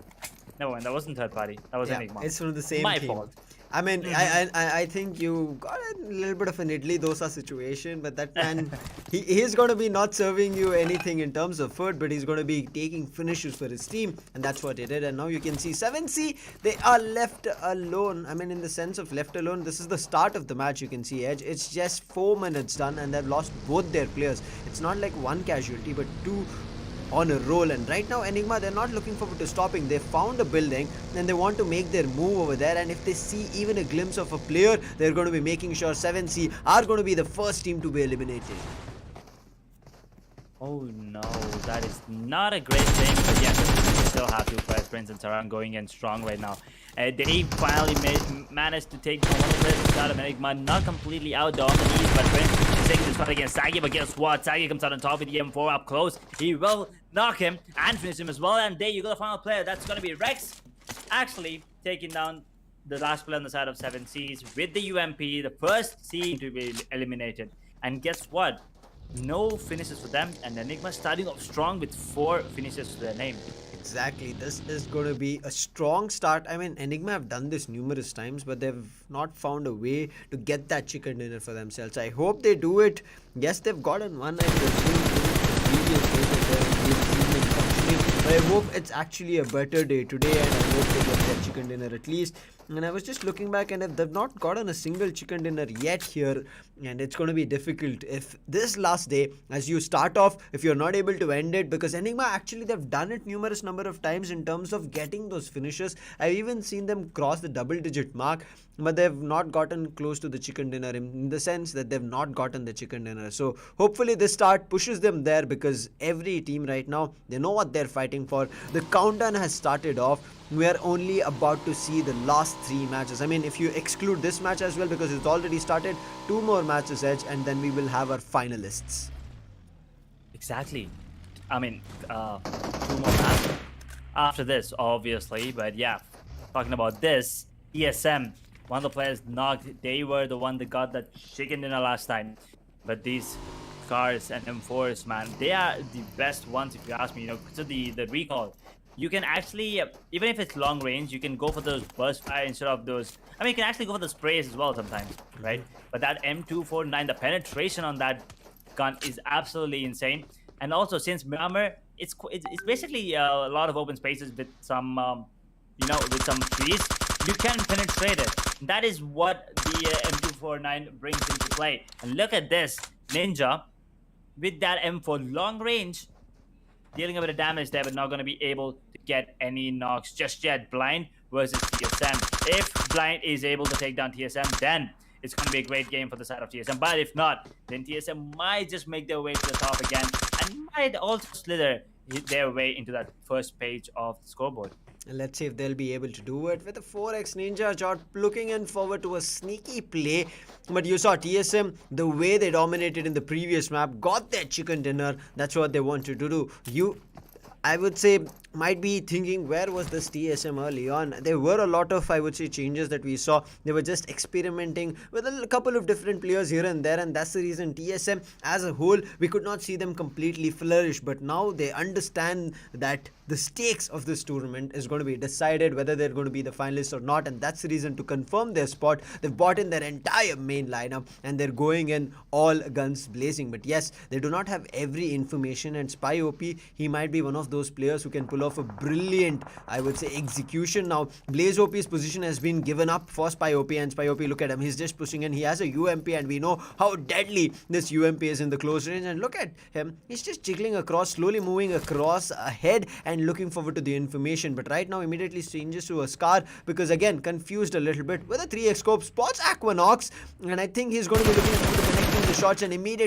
never mind. That wasn't third party. That was Enigma. It's from the same My team. fault. I mean, Mhm. I think you got a little bit of an idli dosa situation, but that man, he's going to be not serving you anything in terms of food, but he's going to be taking finishes for his team, and that's what he did. And now you can see 7C, they are left alone. I mean, in the sense of left alone, this is the start of the match. You can see Edge. It's just 4 minutes done, and they've lost both their players. It's not like one casualty, but two on a roll. And right now Enigma, they're not looking forward to stopping. They found a building and they want to make their move over there, and if they see even a glimpse of a player, they're going to be making sure 7C are going to be the first team to be eliminated. Oh no, that is not a great thing. But yeah, we still have two players, Prince and Saran, going in strong right now. They finally managed to take one of the out of Enigma, not completely out on the knees, but Prince is taking this fight against Sagi. But guess what? Sagi comes out on top with the M4 up close. He will knock him and finish him as well. And there you go, the final player. That's going to be Rex, actually taking down the last player on the side of 7Cs with the UMP, the first C to be eliminated. And guess what? No finishes for them, and Enigma starting off strong with 4 finishes to their name. Exactly, this is going to be a strong start. I mean, Enigma have done this numerous times, but they've not found a way to get that chicken dinner for themselves. I hope they do it. Yes, they've gotten one, and they've seen the previous days that they've seen them functioning, but I hope it's actually a better day today, and I hope they get that chicken dinner at least. And I was just looking back, and they've not gotten a single chicken dinner yet here, and it's going to be difficult if this last day, as you start off, if you're not able to end it, because Enigma actually, they've done it numerous number of times in terms of getting those finishes. I've even seen them cross the double-digit mark, but they've not gotten close to the chicken dinner, in the sense that they've not gotten the chicken dinner. So hopefully this start pushes them there, because every team right now, they know what they're fighting for. The countdown has started off. We are only about to see the last 3 matches. I mean, if you exclude this match as well, because it's already started, 2 more matches, Edge, and then we will have our finalists. Exactly. I mean, 2 more matches after this, obviously. But yeah, talking about this, TSM, one of the players knocked. They were the one that got that chicken dinner last time. But these cars and M4s, man, they are the best ones if you ask me. You know, so the recall. You can actually, even if it's long range, you can go for those burst fire instead of those. I mean, you can actually go for the sprays as well sometimes, right? But that M249, the penetration on that gun is absolutely insane. And also, since Miramar, it's basically a lot of open spaces with some, with some trees. You can penetrate it. That is what the M249 brings into play. And look at this, Ninja, with that M4 long range, dealing a bit of damage there, but not going to be able to get any knocks just yet. Blind versus TSM. If Blind is able to take down TSM, then it's going to be a great game for the side of TSM. But if not, then TSM might just make their way to the top again, and might also slither their way into that first page of the scoreboard. And let's see if they'll be able to do it with a 4x Ninja shot. Looking in forward to a sneaky play. But you saw TSM, the way they dominated in the previous map, got their chicken dinner. That's what they wanted to do. I would say, might be thinking, where was this TSM early on? There were a lot of, I would say, changes that we saw. They were just experimenting with a couple of different players here and there, and that's the reason TSM as a whole, we could not see them completely flourish. But now they understand that the stakes of this tournament is going to be decided whether they're going to be the finalists or not, and that's the reason to confirm their spot. They've bought in their entire main lineup and they're going in all guns blazing. But yes, they do not have every information, and Spy OP, he might be one of those players who can pull off a brilliant, I would say, execution. Now Blaze OP's position has been given up for Spy OP, and Spy OP, look at him, he's just pushing in. He has a UMP, and we know how deadly this UMP is in the close range. And look at him, he's just jiggling across, slowly moving across ahead and looking forward to the information. But right now immediately changes to a Scar, because again confused a little bit with a 3x scope, spots Aquanox, and I think he's going to be looking forward to connecting the shots, and immediately